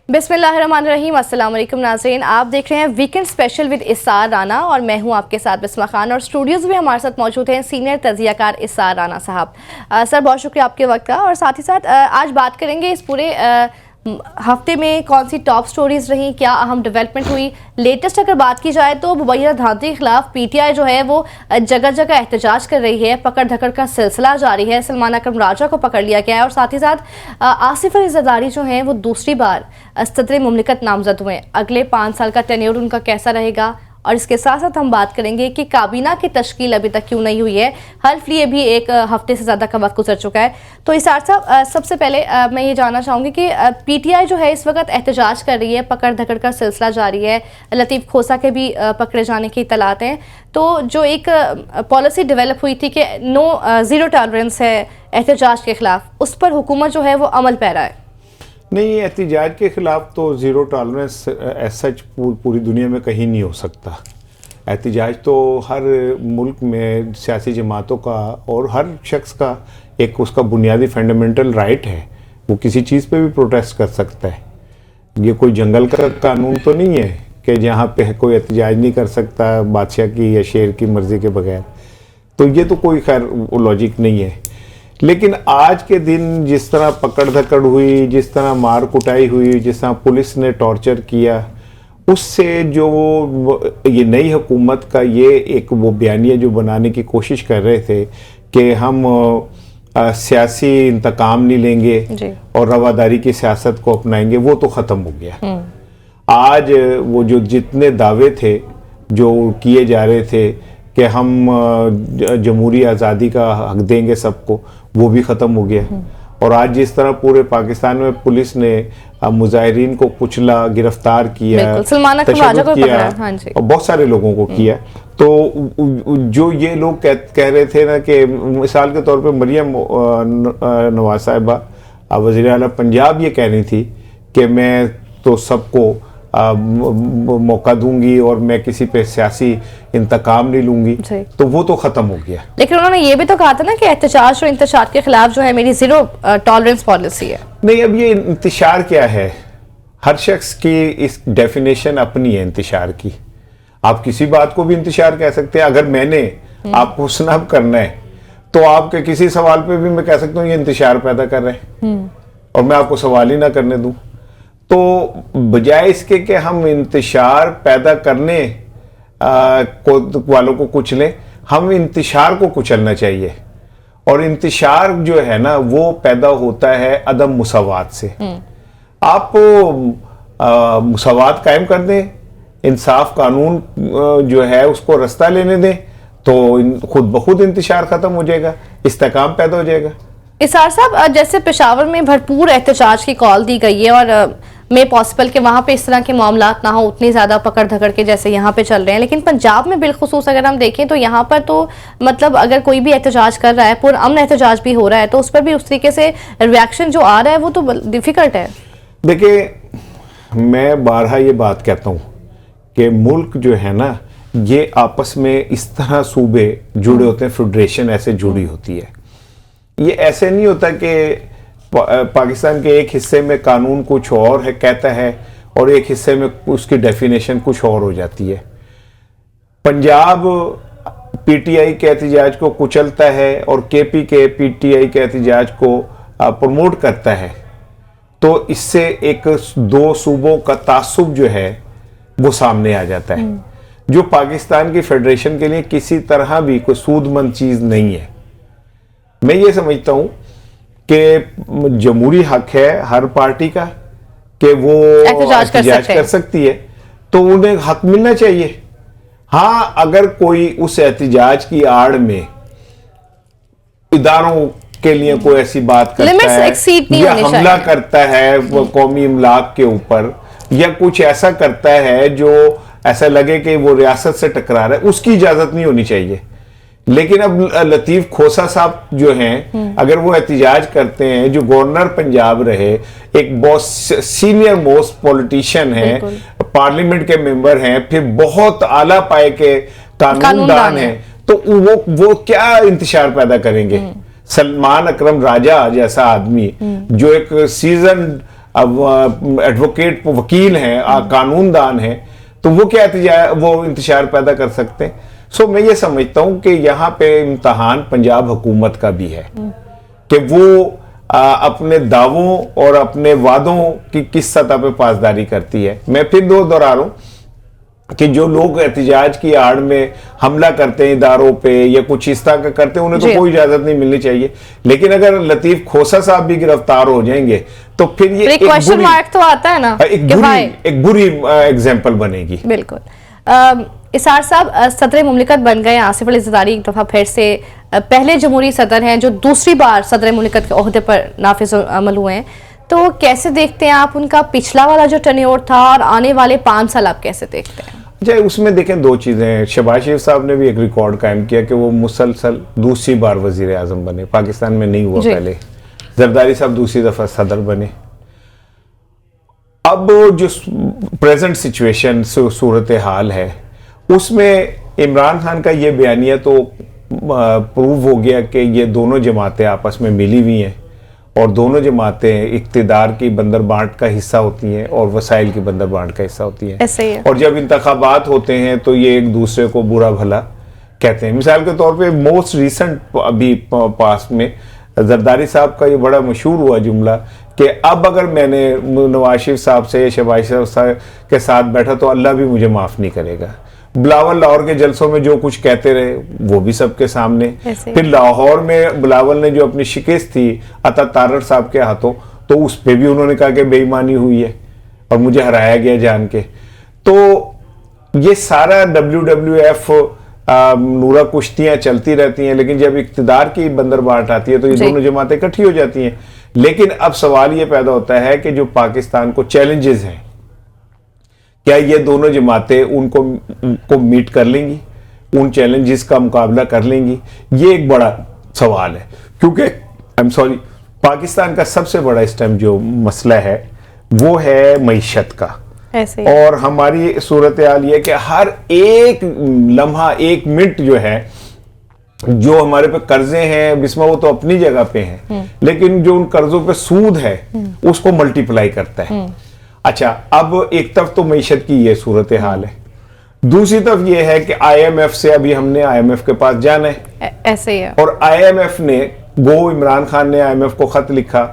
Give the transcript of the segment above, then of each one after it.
बिस्मिल्लाहिर्रहमानिर्रहीम, अस्सलाम वालेकुम नाज़रीन। आप देख रहे हैं वीकेंड स्पेशल विद इस्सार राना और मैं हूं आपके साथ बिस्मा खान। और स्टूडियोज़ में हमारे साथ मौजूद हैं सीनियर तज़कियाकार इस्सार राना साहब। सर, बहुत शुक्रिया आपके वक्त का। और साथ ही साथ आज बात करेंगे इस पूरे हफ्ते में कौन सी टॉप स्टोरीज़ रहीं, क्या अहम डेवलपमेंट हुई। लेटेस्ट अगर बात की जाए तो मुबैना धांधली के खिलाफ PTI जो है वो जगह जगह एहतजाज कर रही है। पकड़ धकड़ का सिलसिला जारी है। सलमान अकरम राजा को पकड़ लिया गया है और साथ ही साथ आसिफ अली ज़रदारी जो हैं वो दूसरी बार सदर मुमलिकत नामजद हुए। अगले 5 साल का टेन्योर उनका कैसा रहेगा, और इसके साथ साथ हम बात करेंगे कि काबीना की तश्कील अभी तक क्यों नहीं हुई है। हल्फ लिए भी 1 हफ्ते से ज़्यादा का वक्त गुजर चुका है। तो इसार साहब, सबसे पहले मैं ये जानना चाहूँगी कि PTI जो है इस वक्त एहतजाज कर रही है, पकड़ धकड़ का सिलसिला जारी है। लतीफ़ खोसा के भी पकड़े जाने की इत्तलात हैं। तो जो एक पॉलिसी डेवलप हुई थी कि ज़ीरो टॉलरेंस है एहतजाज के ख़िलाफ़, उस पर हुकूमत जो है वो अमल पैरा है। नहीं, एहतजाज के ख़िलाफ़ तो ज़ीरो टॉलरेंस सच पूरी दुनिया में कहीं नहीं हो सकता। एहतजाज तो हर मुल्क में सियासी जमातों का और हर शख्स का एक उसका बुनियादी फंडामेंटल राइट है, वो किसी चीज़ पे भी प्रोटेस्ट कर सकता है। ये कोई जंगल का कानून तो नहीं है कि जहाँ पे कोई एहतजाज नहीं कर सकता बादशाह की या शेर की मर्ज़ी के बगैर। तो ये तो कोई खैर लॉजिक नहीं है। लेकिन आज के दिन जिस तरह पकड़ धकड़ हुई, जिस तरह मार कुटाई हुई, जिस तरह पुलिस ने टॉर्चर किया, उससे जो ये नई हुकूमत का ये एक वो बयानिया जो बनाने की कोशिश कर रहे थे कि हम सियासी इंतकाम नहीं लेंगे और रवादारी की सियासत को अपनाएंगे, वो तो ख़त्म हो गया। आज वो जो जितने दावे थे जो किए जा रहे थे कि हम जमहूरी आज़ादी का हक देंगे सबको, वो भी ख़त्म हो गया। और आज जिस तरह पूरे पाकिस्तान में पुलिस ने मुजाहिरीन को कुचला, गिरफ्तार किया, तशद्दुद किया, और बहुत सारे लोगों को किया। तो जो ये लोग कह रहे थे ना कि मिसाल के तौर पे मरियम नवाज साहिबा वज़ीर आला पंजाब ये कह रही थी कि मैं तो सबको मौका दूंगी और मैं किसी पे सियासी इंतकाम नहीं लूंगी, तो वो तो खत्म हो गया। लेकिन उन्होंने ये भी तो कहा था ना कि एहतजाज और इंतशार के खिलाफ जो है मेरी ज़ीरो टॉलरेंस पॉलिसी है। नहीं, अब ये इंतशार क्या है, हर शख्स की इस डेफिनेशन अपनी है इंतशार की। आप किसी बात को भी इंतशार कह सकते हैं। अगर मैंने आपको स्नब करना है तो आपके किसी सवाल पे भी मैं कह सकता हूँ ये इंतशार पैदा कर रहे हैं और मैं आपको सवाल ही ना करने दूं। तो बजाय इसके कि हम इंतशार पैदा करने वालों को कुचलें, हम इंतशार को कुचलना चाहिए। और इंतशार जो है ना वो पैदा होता है अदम मुसावात से। आप मुसावात कायम कर दें, इंसाफ कानून जो है उसको रास्ता लेने दें, तो खुद ब खुद इंतशार खत्म हो जाएगा, इस्तेकाम पैदा हो जाएगा। इसार साहब, जैसे पेशावर में भरपूर एहतजाज की कॉल दी गई है और में पॉसिबल कि वहाँ पे इस तरह के मामलात ना हो, उतनी ज़्यादा पकड़ धकड़ के जैसे यहाँ पे चल रहे हैं। लेकिन पंजाब में बिलखुसूस अगर हम देखें तो यहाँ पर तो मतलब अगर कोई भी एहतजाज कर रहा है, पूरा अमन एहतजाज भी हो रहा है, तो उस पर भी उस तरीके से रिएक्शन जो आ रहा है वो तो डिफ़िकल्ट है। देखिए, मैं बारहा ये बात कहता हूँ कि मुल्क जो है ना ये आपस में इस तरह सूबे जुड़े होते हैं, फेडरेशन ऐसे जुड़ी होती है। ये ऐसे नहीं होता कि पाकिस्तान के एक हिस्से में कानून कुछ और है कहता है और एक हिस्से में उसकी डेफिनेशन कुछ और हो जाती है। पंजाब PTI के एहतजाज को कुचलता है और KP के PTI के एहतजाज को प्रमोट करता है, तो इससे एक दो सूबों का तासुब जो है वो सामने आ जाता है, जो पाकिस्तान की फेडरेशन के लिए किसी तरह भी कोई सूदमंद चीज नहीं है। मैं ये समझता हूं कि जमहूरी हक है हर पार्टी का कि वो एहतजाज कर सकती है, तो उन्हें हक मिलना चाहिए। हाँ, अगर कोई उस एहतजाज की आड़ में इदारों के लिए कोई ऐसी बात करता है या हमला करता है वो कौमी इमलाक के ऊपर, या कुछ ऐसा करता है जो ऐसा लगे कि वो रियासत से टकरा रहा है, उसकी इजाजत नहीं होनी चाहिए। लेकिन अब लतीफ खोसा साहब जो हैं, अगर वो एहतजाज करते हैं, जो गवर्नर पंजाब रहे, एक बहुत सीनियर मोस्ट पॉलिटिशियन है, पार्लियामेंट के मेंबर हैं, फिर बहुत आला पाए के कानूनदान हैं, तो वो क्या इंतशार पैदा करेंगे? सलमान अकरम राजा जैसा आदमी जो एक सीजन एडवोकेट वकील हैं, कानूनदान हैं, तो वो क्या वो इंतशार पैदा कर सकते हैं। सो मैं ये समझता हूं कि यहाँ पे इम्तहान पंजाब हुकूमत का भी है कि वो अपने दावों और अपने वादों की किस सतह पे पासदारी करती है। मैं फिर दोहरा रहा हूं कि जो लोग एहतजाज की आड़ में हमला करते हैं इदारों पे या कुछ इस तरह का करते हैं, उन्हें तो कोई इजाजत नहीं मिलनी चाहिए। लेकिन अगर लतीफ खोसा साहब भी गिरफ्तार हो जाएंगे तो फिर ये एक क्वेश्चन मार्क तो आता है ना, एक बुरी एग्जाम्पल बनेगी। बिल्कुल। इसार साहब सदर मुमलिकत बन गए आसिफ अली ज़रदारी एक दफ़ा फिर से पहले जमहूरी सदर हैं जो दूसरी बार सदर मुमलिकत के ओहदे पर नाफिज अमल हुए हैं, तो कैसे देखते हैं आप उनका पिछला वाला जो टेन्योर था और आने वाले 5 साल आप कैसे देखते हैं? अच्छा, उसमें देखें दो चीज़ें हैं। शहबाज शरीफ साहब ने भी एक रिकॉर्ड कायम किया कि वो मुसलसल दूसरी बार वजीर आजम बने, पाकिस्तान में नहीं हुआ पहले। जरदारी साहब दूसरी दफ़ा सदर बने। अब जो प्रेजेंट सिचुएशन सूरत हाल है उसमें इमरान खान का ये बयानिया तो प्रूव हो गया कि ये दोनों जमातें आपस में मिली हुई हैं और दोनों जमातें इक्तिदार की बंदरबांट का हिस्सा होती हैं और वसाइल की बंदरबांट का हिस्सा होती हैं। ऐसे ही है। और जब इंतखाबात होते हैं तो ये एक दूसरे को बुरा भला कहते हैं। मिसाल के तौर पे मोस्ट रिसेंट अभी पास में जरदारी साहब का ये बड़ा मशहूर हुआ जुमला कि अब अगर मैंने नवाज शरीफ साहब से या शहबाज शरीफ साहब के साथ बैठा तो अल्लाह भी मुझे माफ़ नहीं करेगा। बिलावल लाहौर के जलसों में जो कुछ कहते रहे वो भी सबके सामने। फिर लाहौर में बिलावल ने जो अपनी शिकस्त थी अता तारड़ साहब के हाथों, तो उस पर भी उन्होंने कहा कि बेईमानी हुई है और मुझे हराया गया जान के। तो ये सारा WWF नूरा कुश्तियां चलती रहती हैं, लेकिन जब इक्तिदार की बंदरबाट आती है तो ये दोनों जमातें इकट्ठी हो जाती हैं। लेकिन अब सवाल ये पैदा होता है कि जो पाकिस्तान को चैलेंजेस हैं, क्या ये दोनों जमातें उनको मीट कर लेंगी, उन चैलेंजेस का मुकाबला कर लेंगी? ये एक बड़ा सवाल है, क्योंकि पाकिस्तान का सबसे बड़ा इस टाइम जो मसला है वो है मईशत का। ऐसे और हमारी सूरत हाल ये कि हर एक लम्हा एक मिनट जो है, जो हमारे पे कर्जे हैं बिस्मा वो तो अपनी जगह पे हैं, लेकिन जो उन कर्जों पे सूद है उसको मल्टीप्लाई करता है। अच्छा, अब एक तरफ तो मईशत की ये सूरत हाल है, दूसरी तरफ ये है कि IMF से अभी हमने IMF के पास जाना है। ऐसे ही है। और IMF ने इमरान खान ने IMF को खत लिखा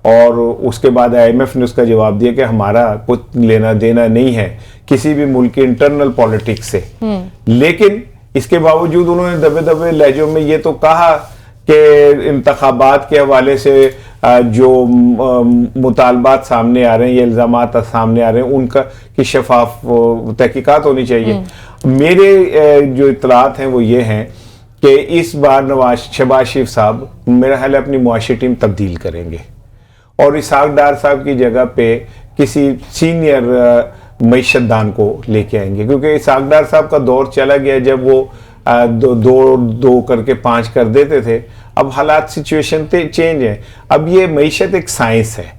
और उसके बाद IMF ने उसका जवाब दिया कि हमारा कुछ लेना देना नहीं है किसी भी मुल्क की इंटरनल पॉलिटिक्स से। लेकिन इसके बावजूद उन्होंने दबे दबे लहजों में ये तो कहा कि इंतखाबात के हवाले से जो मुतालबात सामने आ रहे हैं, ये इल्जामात सामने आ रहे हैं, उनका की शफाफ तहकीकात होनी चाहिए। मेरे जो इतलात हैं वो ये हैं कि इस बार शहबाज शरीफ साहब मेरा ख्याल है अपनी मुआशी टीम तब्दील करेंगे और इसहाक डार साहब की जगह पे किसी सीनियर मईशतदान को लेके आएंगे, क्योंकि इसहाक डार साहब का दौर चला गया जब वो दो करके 5 कर देते थे। अब हालात सिचुएशन चेंज है। अब ये मईशत एक साइंस है,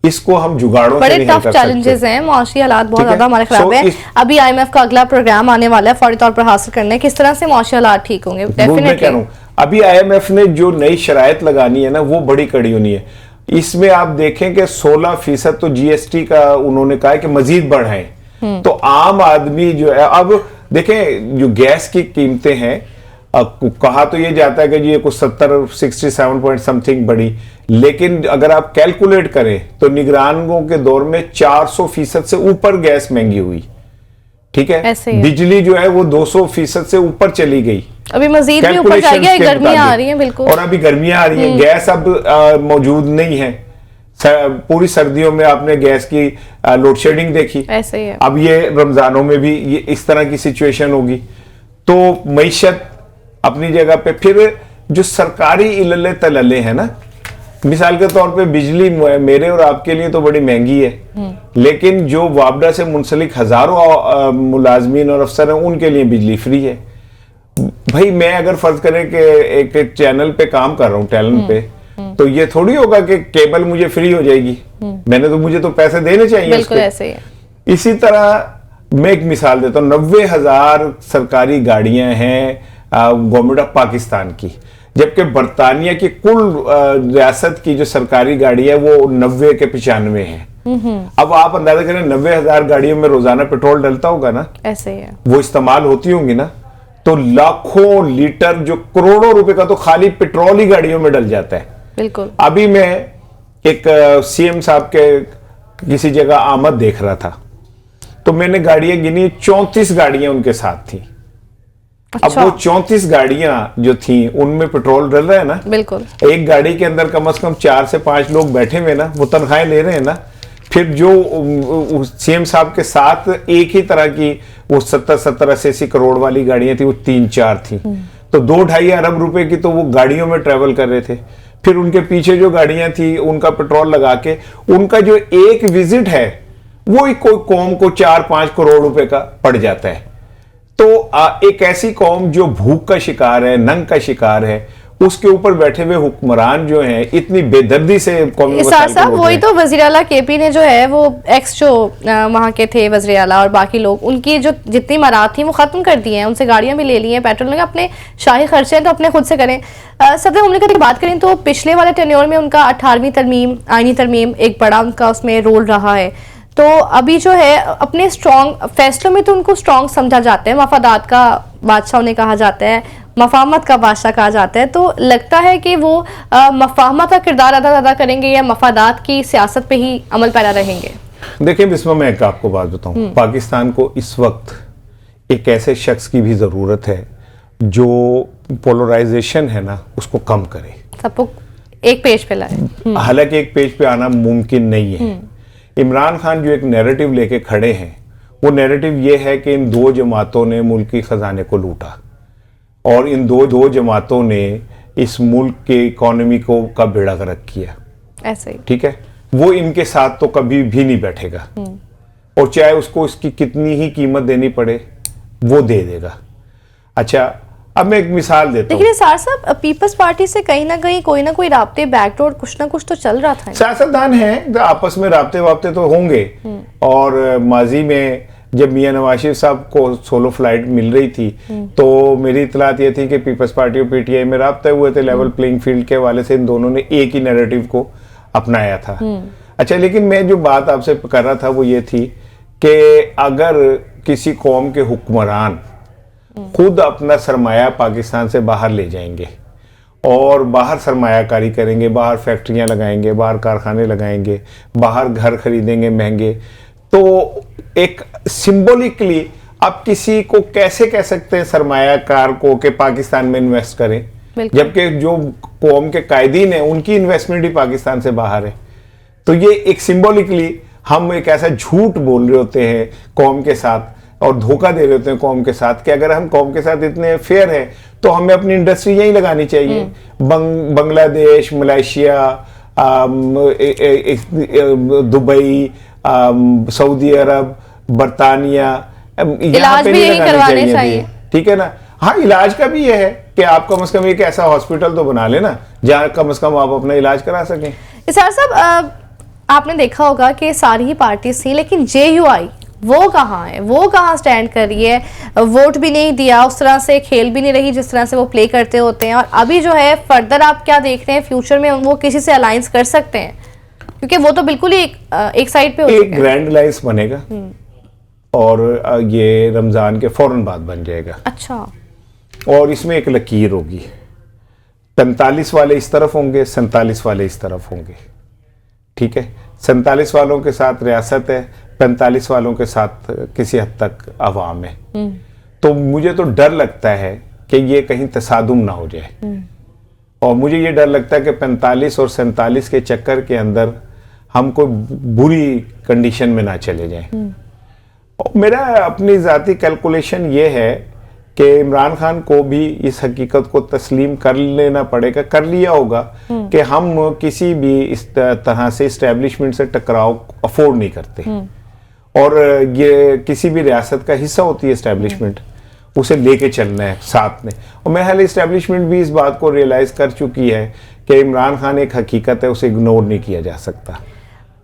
इसको हम जुगाड़ों से नहीं कर सकते। चैलेंजेस हैं, माशी हालात बहुत ज्यादा हमारे खराब हैं। अभी IMF का अगला प्रोग्राम आने वाला है फौरी तौर पर हासिल करने, किस तरह से माशी हालात ठीक होंगे? डेफिनेटली अभी IMF ने जो नई शराइत लगानी है ना वो बड़ी कड़ी होनी है। इसमें आप देखें कि 16% तो GST का उन्होंने कहा है कि मजीद बढ़ाएं। तो आम आदमी जो है, अब देखें जो गैस की कीमतें हैं, कहा तो ये जाता है कि ये कुछ 67 पॉइंट समथिंग बढ़ी, लेकिन अगर आप कैलकुलेट करें तो निगरानों के दौर में 400% से ऊपर गैस महंगी हुई। ठीक है, बिजली जो है वो 200% से ऊपर चली गई। अभी मजीद भी ऊपर जाएगी, गर्मियां आ रही हैं। बिल्कुल, और अभी गर्मियां आ रही हैं, गैस अब मौजूद नहीं है। पूरी सर्दियों में आपने गैस की लोड शेडिंग देखी। ऐसे ही है। अब ये रमजानों में भी ये इस तरह की सिचुएशन होगी। तो मईशत अपनी जगह पे, फिर जो सरकारी इलले तलले हैं ना, मिसाल के तौर पे बिजली मेरे और आपके लिए तो बड़ी महंगी है, लेकिन जो वापडा से मुंसलिक हजारों मुलाजमीन और अफसर हैं उनके लिए बिजली फ्री है। भाई मैं अगर फर्ज करें कि एक चैनल पे काम कर रहा हूँ, टैलेंट पे, तो ये थोड़ी होगा कि केबल मुझे फ्री हो जाएगी। मुझे तो पैसे देने चाहिए। बिल्कुल ऐसे ही है। इसी तरह मैं एक मिसाल देता हूँ, 90,000 सरकारी गाड़ियां हैं गवर्नमेंट ऑफ पाकिस्तान की, जबकि बरतानिया की कुल रियासत की जो सरकारी गाड़ी है वो 90 के 95 है। अब आप अंदाजा करें 90,000 गाड़ियों में रोजाना पेट्रोल डलता होगा ना, ऐसे ही है, वो इस्तेमाल होती होंगी ना, तो लाखों लीटर जो करोड़ों रुपए का तो खाली पेट्रोल ही गाड़ियों में डल जाता है। बिल्कुल। अभी मैं एक सीएम साहब के किसी जगह आमद देख रहा था, तो मैंने गाड़ियां गिनी, 34 गाड़ियां उनके साथ थी। अच्छा। अब वो 34 गाड़ियां जो थी उनमें पेट्रोल डल रहा है ना, बिल्कुल। एक गाड़ी के अंदर कम से कम 4 से 5 लोग बैठे हुए ना, वो तनख्वाहें ले रहे हैं ना। फिर जो सीएम साहब के साथ एक ही तरह की वो 70-80 करोड़ वाली गाड़ियां थी, वो 3-4 थी, तो 2-2.5 अरब रुपए की तो वो गाड़ियों में ट्रेवल कर रहे थे। फिर उनके पीछे जो गाड़ियां थी उनका पेट्रोल लगा के उनका जो एक विजिट है वो ही कोई कौम को 4-5 करोड़ रुपए का पड़ जाता है। तो एक ऐसी कौम जो भूख का शिकार है, नंग का शिकार है, उसके ऊपर बैठे हुए हुक्मरान जो हैं इतनी बेदर्दी से कौमी मसाइल साहब, वही तो वज़ीर आला केपी ने जो है वो एक्स जो वहाँ के थे वज़ीर आला और बाकी लोग, उनकी जो जितनी मराद थी वो खत्म कर दी हैं, उनसे गाड़ियां भी ले ली हैं, पेट्रोल लगा, अपने शाही खर्चे हैं तो अपने खुद से करें। सदर मुमलिकत की बात करें तो पिछले वाले टेन्योर में उनका 18वीं तरमीम, आईनी तरमीम एक बड़ा उनका उसमें रोल रहा है। तो अभी जो है अपने स्ट्रॉन्ग फैसलों में तो उनको स्ट्रॉन्ग समझा जाता है, मफादात का बादशाह उन्हें कहा जाता है, मफाहमत का बादशाह कहा जाता है। तो लगता है कि वो मफाहमत का किरदार अदा करेंगे या मफादात की सियासत पे ही अमल पैरा रहेंगे? देखिए बिस्मा, मैं एक आपको बात बताऊं, पाकिस्तान को इस वक्त एक ऐसे शख्स की भी जरूरत है जो पोलराइजेशन है ना उसको कम करे, सबको एक पेज पे लाए। हालांकि एक पेज पे आना मुमकिन नहीं है। इमरान खान जो एक नैरेटिव लेके खड़े हैं, वो नैरेटिव ये है कि इन दो जमातों ने मुल्क की खजाने को लूटा और इन दो जमातों ने इस मुल्क के इकोनॉमी को का बेड़ा गर्क किया, ऐसे ही। ठीक है, वो इनके साथ तो कभी भी नहीं बैठेगा और चाहे उसको इसकी कितनी ही कीमत देनी पड़े वो दे देगा। अच्छा, अब मैं एक मिसाल देता हूँ। लेकिन सार साहब, पीपल्स पार्टी से कहीं ना कहीं कोई ना कोई राब्ते, बैकडोर कुछ ना कुछ तो चल रहा था। सियासतदान हैं, आपस में राब्ते वाब्ते तो होंगे। और माजी में जब मियां नवाज शरीफ साहब को सोलो फ्लाइट मिल रही थी तो मेरी इतलात ये थी कि पीपल्स पार्टी और पीटीआई में राब्ते हुए थे, लेवल प्लेइंग फील्ड के हवाले से इन दोनों ने एक ही नैरेटिव को अपनाया था। अच्छा, लेकिन मैं जो बात आपसे कर रहा था वो ये थी कि अगर किसी कौम के हुक्मरान खुद अपना सरमाया पाकिस्तान से बाहर ले जाएंगे और बाहर सरमायाकारी करेंगे, बाहर फैक्ट्रियां लगाएंगे, बाहर कारखाने लगाएंगे, बाहर घर खरीदेंगे महंगे, तो एक सिंबॉलिकली आप किसी को कैसे कह सकते हैं सरमायाकार को कि पाकिस्तान में इन्वेस्ट करें, जबकि जो कौम के कायदीन हैं उनकी इन्वेस्टमेंट ही पाकिस्तान से बाहर है। तो ये एक सिंबॉलिकली हम एक ऐसा झूठ बोल रहे होते हैं कौम के साथ और धोखा दे रहे होते हैं कौम के साथ कि अगर हम कौम के साथ इतने फेयर हैं तो हमें अपनी इंडस्ट्री यहीं लगानी चाहिए। बांग्लादेश, मलेशिया, दुबई, सऊदी अरब, बरतानिया, इलाज भी यही करवाने चाहिए। ठीक है ना। हाँ, इलाज का भी ये है कि आप कम से कम एक ऐसा हॉस्पिटल तो बना लेना जहाँ कम से कम आप अपना इलाज करा सकें। इसार साहब, आपने देखा होगा कि सारी ही पार्टीज थी, लेकिन JUI वो कहाँ है, वो कहाँ स्टैंड कर रही है? वोट भी नहीं दिया, उस तरह से खेल भी नहीं रही जिस तरह से वो प्ले करते होते हैं। और अभी जो है फर्दर आप क्या देख रहे हैं, फ्यूचर में वो किसी से अलायंस कर सकते हैं? क्योंकि वो तो बिल्कुल ही एक साइड पे हो चुके हैं। एक ग्रैंड अलायंस बनेगा और ये रमजान के फौरन बाद बन जाएगा। अच्छा। और इसमें एक लकीर होगी, 45 वाले इस तरफ होंगे, 47 वाले इस तरफ होंगे। ठीक है, 47 वालों के साथ रियासत है, 45 वालों के साथ किसी हद तक अवाम है। तो मुझे तो डर लगता है कि ये कहीं तसादुम ना हो जाए और मुझे ये डर लगता है कि 45 और 47 के चक्कर के अंदर हम कोई बुरी कंडीशन में ना चले जाएं। और मेरा अपनी जाती कैलकुलेशन ये है कि इमरान खान को भी इस हकीकत को तस्लीम कर लेना पड़ेगा, कर लिया होगा कि हम किसी भी इस तरह से इस्टेब्लिशमेंट से टकराव अफोर्ड नहीं करते और ये किसी भी रियासत का हिस्सा होती है इस्टेब्लिशमेंट, उसे लेके चलना है साथ में। और मैं हाल इस्टेब्लिशमेंट भी इस बात को रियलाइज कर चुकी है कि इमरान खान एक हकीकत है, उसे इग्नोर नहीं किया जा सकता।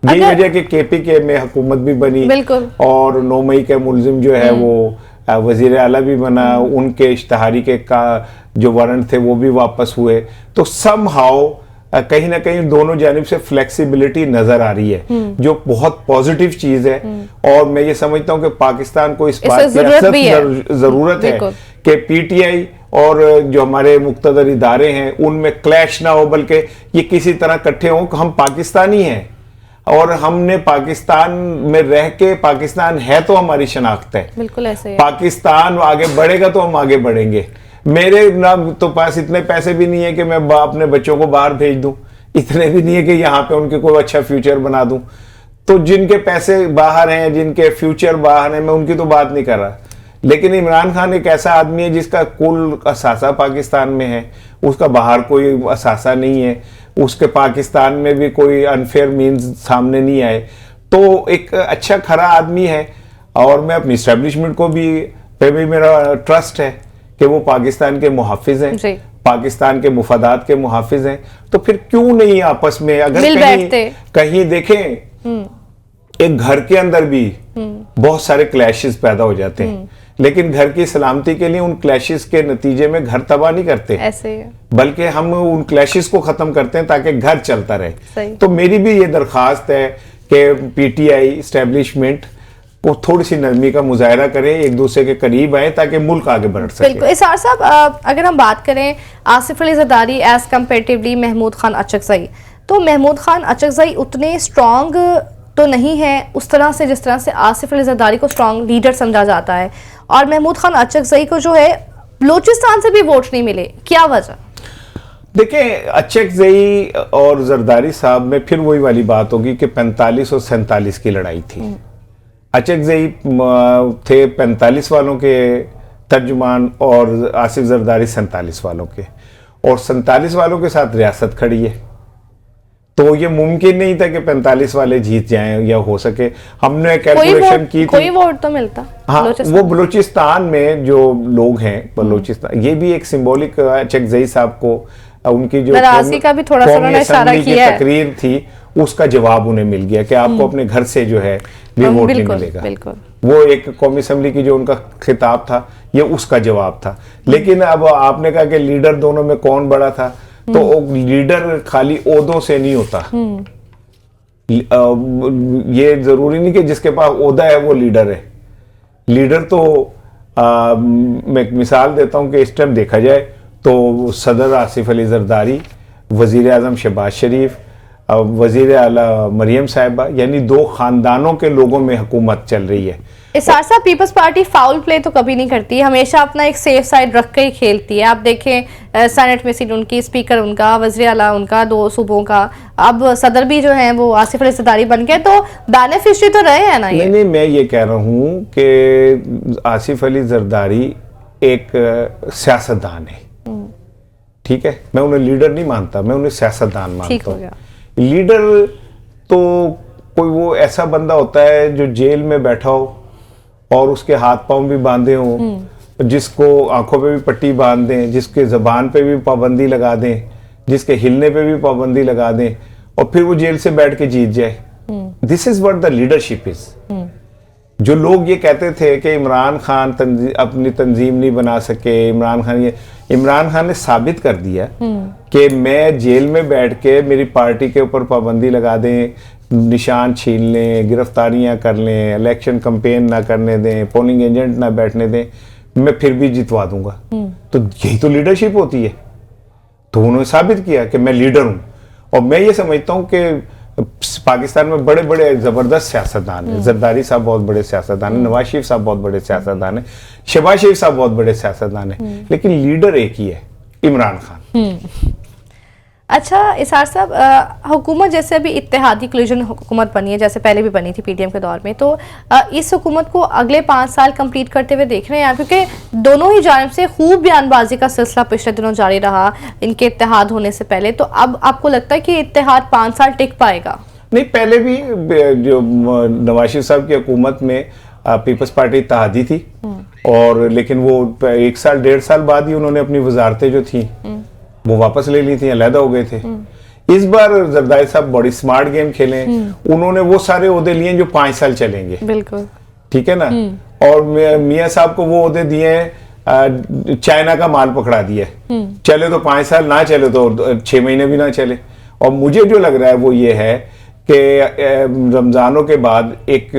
यही वजह कि KPK में हुकूमत भी बनी और 9 मई के मुलजिम जो है वो वजीर आला भी बना, उनके इश्तहारी के का जो वारंट थे वो भी वापस हुए। तो समहाउ कहीं ना कहीं दोनों जानिब से फ्लेक्सिबिलिटी नजर आ रही है, जो बहुत पॉजिटिव चीज है। और मैं ये समझता हूँ कि पाकिस्तान को इस बात की जरूरत है कि पीटीआई और जो हमारे मुक्तदर इदारे हैं उनमें क्लैश ना हो, बल्कि ये किसी तरह इकट्ठे हों। हम पाकिस्तानी हैं और हमने पाकिस्तान में रह के, पाकिस्तान है तो हमारी शनाख्त है, बिल्कुल ऐसे है। पाकिस्तान आगे बढ़ेगा तो हम आगे बढ़ेंगे। मेरे ना तो पास इतने पैसे भी नहीं है कि मैं अपने बच्चों को बाहर भेज दूं, इतने भी नहीं है कि यहाँ पे उनके कोई अच्छा फ्यूचर बना दूं। तो जिनके पैसे बाहर हैं, जिनके फ्यूचर बाहर हैं, मैं उनकी तो बात नहीं कर रहा। लेकिन इमरान खान एक ऐसा आदमी है जिसका कुल असासा पाकिस्तान में है, उसका बाहर कोई असासा नहीं है, उसके पाकिस्तान में भी कोई अनफेयर मीन्स सामने नहीं आए। तो एक अच्छा खरा आदमी है और मैं अपनी इस्टेब्लिशमेंट को भी पे भी मेरा ट्रस्ट है कि वो पाकिस्तान के मुहाफिज हैं, पाकिस्तान के मुफादात के मुहाफिज हैं। तो फिर क्यों नहीं आपस में, अगर कहीं देखें एक घर के अंदर भी बहुत सारे क्लैशेस पैदा हो जाते हैं, लेकिन घर की सलामती के लिए उन क्लैशेस के नतीजे में घर तबाह नहीं करते, ऐसे बल्कि हम उन क्लैशेस को खत्म करते हैं ताकि घर चलता रहे। तो मेरी भी ये दरखास्त है कि पीटीआई इस्टेब्लिशमेंट को थोड़ी सी नरमी का मुजाहरा करें, एक दूसरे के करीब आए ताकि मुल्क आगे बढ़ सके। बिल्कुल। इसार साहब, अगर हम बात करें आसिफ अली जरदारी एज कंपेरेटिवली महमूद खान अचकजई, तो महमूद खान अचकजई उतने स्ट्रॉन्ग तो नहीं है उस तरह से जिस तरह से आसिफ अली जरदारी को स्ट्रॉन्ग लीडर समझा जाता है, और महमूद खान अचकजई को जो है बलूचिस्तान से भी वोट नहीं मिले, क्या वजह? देखिए, अचकजई और जरदारी साहब में फिर वही वाली बात होगी कि 45 और 47 की लड़ाई थी। अचकजई थे 45 वालों के तर्जुमान और आसिफ जरदारी 47 वालों के, और 47 वालों के साथ रियासत खड़ी है। तो ये मुमकिन नहीं था कि 45 वाले जीत जाएं या हो सके। हमने कैलकुलेशन की थी, कोई वोट तो मिलता। हाँ, वो बलूचिस्तान में जो लोग हैं, बलूचिस्तान, ये भी एक सिंबॉलिक अचकजई साहब को उनकी जो का भी थोड़ा सा इशारा किया है, तकरीर थी, उसका जवाब उन्हें मिल गया कि आपको अपने घर से जो है भी वोट नहीं मिलेगा। बिल्कुल। वो एक कौमी असम्बली की जो उनका खिताब था, ये उसका जवाब था। लेकिन अब आपने कहा कि लीडर दोनों में कौन बड़ा था, तो लीडर खाली ओहदों से नहीं होता। ये जरूरी नहीं कि जिसके पास ओहदा है वो लीडर है। लीडर तो मैं एक मिसाल देता हूं कि इस टाइम देखा जाए तो सदर आसिफ अली जरदारी, वजीर आजम शहबाज शरीफ, वजीर आला मरियम साहिबा, यानी दो खानदानों के लोगों में हुकूमत चल रही है। इसार साहब, पीपल्स पार्टी फाउल प्ले तो कभी नहीं करती, हमेशा अपना एक सेफ साइड रख के ही खेलती है। आप देखें सेनेट में सीट उनकी, स्पीकर उनका, वज़ीर आला उनका, 2 सूबों का, अब सदर भी जो है वो आसिफ अली जरदारी बन गए, तो बेनिफिशियरी तो रहे हैं ना ये। नहीं, मैं ये कह रहा हूँ कि आसिफ अली जरदारी एक सियासतदान है, ठीक है। मैं उन्हें लीडर नहीं मानता, मैं उन्हें सियासतदान मानता हूँ। लीडर तो कोई वो ऐसा बंदा होता है जो जेल में बैठा हो और उसके हाथ पांव भी बांधे हों, जिसको आंखों पे भी पट्टी बांध दें, जिसके जबान पे भी पाबंदी लगा दें, जिसके हिलने पे भी पाबंदी लगा दें, और फिर वो जेल से बैठ के जीत जाए। This is what the leadership is. जो लोग ये कहते थे कि इमरान खान अपनी तंजीम नहीं बना सके, इमरान खान ने साबित कर दिया कि मैं जेल में बैठ के मेरी पार्टी के ऊपर पाबंदी लगा दें, निशान छीन लें, गिरफ्तारियां कर लें, इलेक्शन कैंपेन ना करने दें, पोलिंग एजेंट ना बैठने दें, मैं फिर भी जितवा दूंगा। तो यही तो लीडरशिप होती है। तो उन्होंने साबित किया कि मैं लीडर हूं। और मैं ये समझता हूं कि पाकिस्तान में बड़े बड़े जबरदस्त सियासतदान हैं। जरदारी साहब बहुत बड़े सियासतदान हैं, नवाज शरीफ साहब बहुत बड़े सियासतदान हैं, शहबाज शरीफ साहब बहुत बड़े सियासतदान हैं, लेकिन लीडर एक ही है, इमरान खान। अच्छा इसार साहब, हुकूमत जैसे अभी इत्तेहादी कोलिशन हुकूमत बनी है, जैसे पहले भी बनी थी पीडीएम के दौर में, तो इस हुकूमत को अगले 5 साल कंप्लीट करते हुए देख रहे हैं, क्योंकि दोनों ही जानिब से खूब बयानबाजी का सिलसिला पिछले दिनों जारी रहा इनके इत्तेहाद होने से पहले। तो अब आपको लगता है कि इत्तेहाद 5 साल टिक पाएगा? नहीं, पहले भी जो नवाज शरीफ साहब की हुकूमत में पीपल्स पार्टी इत्तेहादी थी, और लेकिन वो 1 साल 1.5 साल बाद ही उन्होंने अपनी वजारतें जो थी वो वापस ले ली थी, अलहदा हो गए थे। इस बार जरदारी साहब बड़ी स्मार्ट गेम खेले, उन्होंने वो सारे ओहदे लिए जो 5 साल चलेंगे। बिल्कुल, ठीक है ना। और मियाँ साहब को वो ओहदे दिए हैं, चाइना का माल पकड़ा दिया है, चले तो 5 साल, ना चले तो 6 महीने भी ना चले। और मुझे जो लग रहा है वो ये है कि रमज़ानों के बाद एक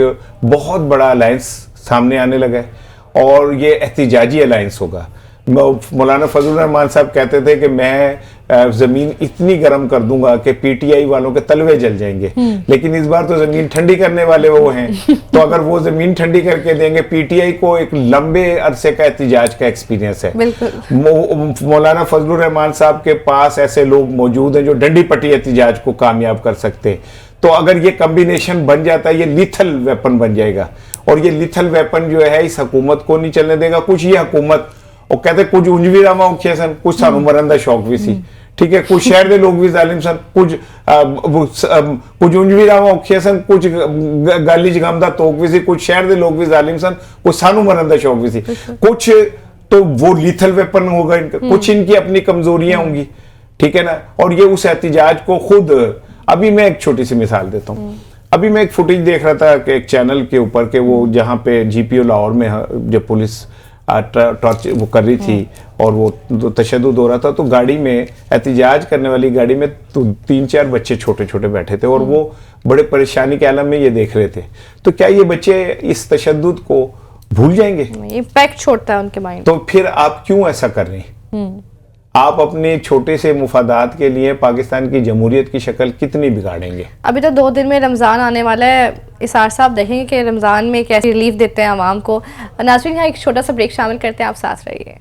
बहुत बड़ा अलायंस सामने आने लगा है और ये एहतिजाजी अलायंस होगा। मौलाना फजलुर रहमान साहब कहते थे कि मैं ज़मीन इतनी गर्म कर दूंगा कि पीटीआई वालों के तलवे जल जाएंगे, लेकिन इस बार तो ज़मीन ठंडी करने वाले वो हैं। तो अगर वो ज़मीन ठंडी करके देंगे, पीटीआई को एक लंबे अरसे का एहतिजाज का एक्सपीरियंस है। मौलाना फजलुर रहमान साहब के पास ऐसे लोग मौजूद हैं जो डंडी पट्टी एहतिजाज को कामयाब कर सकते हैं। तो अगर ये कम्बिनेशन बन जाता है, ये लिथल वेपन बन जाएगा। और ये लिथल वेपन जो है इस हुकूमत को नहीं चलने देगा। कुछ ये हुकूमत और कहते कुछ उंज भी रामा औखे सन, कुछ सानू मरन दा शौक भी सी, ठीक है, कुछ शहर के लोग भी जालिम सन, कुछ उंज भी रामा औखे सन, कुछ गाली जगम दा तोक भी सी, कुछ शहर के लोग भी जालिम सन, कुछ सानू मरन दा शौक भी सी। कुछ तो वो लिथल वेपन होगा इनका, कुछ इनकी अपनी कमजोरियां होंगी, ठीक है ना। और ये उस एहतिजाज को खुद, अभी मैं एक छोटी सी मिसाल देता हूँ। अभी मैं एक फुटेज देख रहा था कि एक चैनल के ऊपर के वो जहाँ पे जीपीओ लाहौर में जब पुलिस टॉर्च वो कर रही थी और वो तशद्दुद हो रहा था, तो गाड़ी में, एहतिजाज करने वाली गाड़ी में तो 3-4 बच्चे छोटे छोटे बैठे थे और वो बड़े परेशानी के आलम में ये देख रहे थे। तो क्या ये बच्चे इस तशद्दुद को भूल जाएंगे? इम्पैक्ट छोड़ता है उनके माइंड। तो फिर आप क्यों ऐसा कर रहे हैं? आप अपने छोटे से मुफादात के लिए पाकिस्तान की जमहूरियत की शक्ल कितनी बिगाड़ेंगे? अभी तो 2 दिन में रमज़ान आने वाला है। इसार साहब देखेंगे कि रमज़ान में कैसे रिलीफ देते हैं आवाम को। नाज़रीन, यहाँ एक छोटा सा ब्रेक शामिल करते हैं, आप साथ रहिए।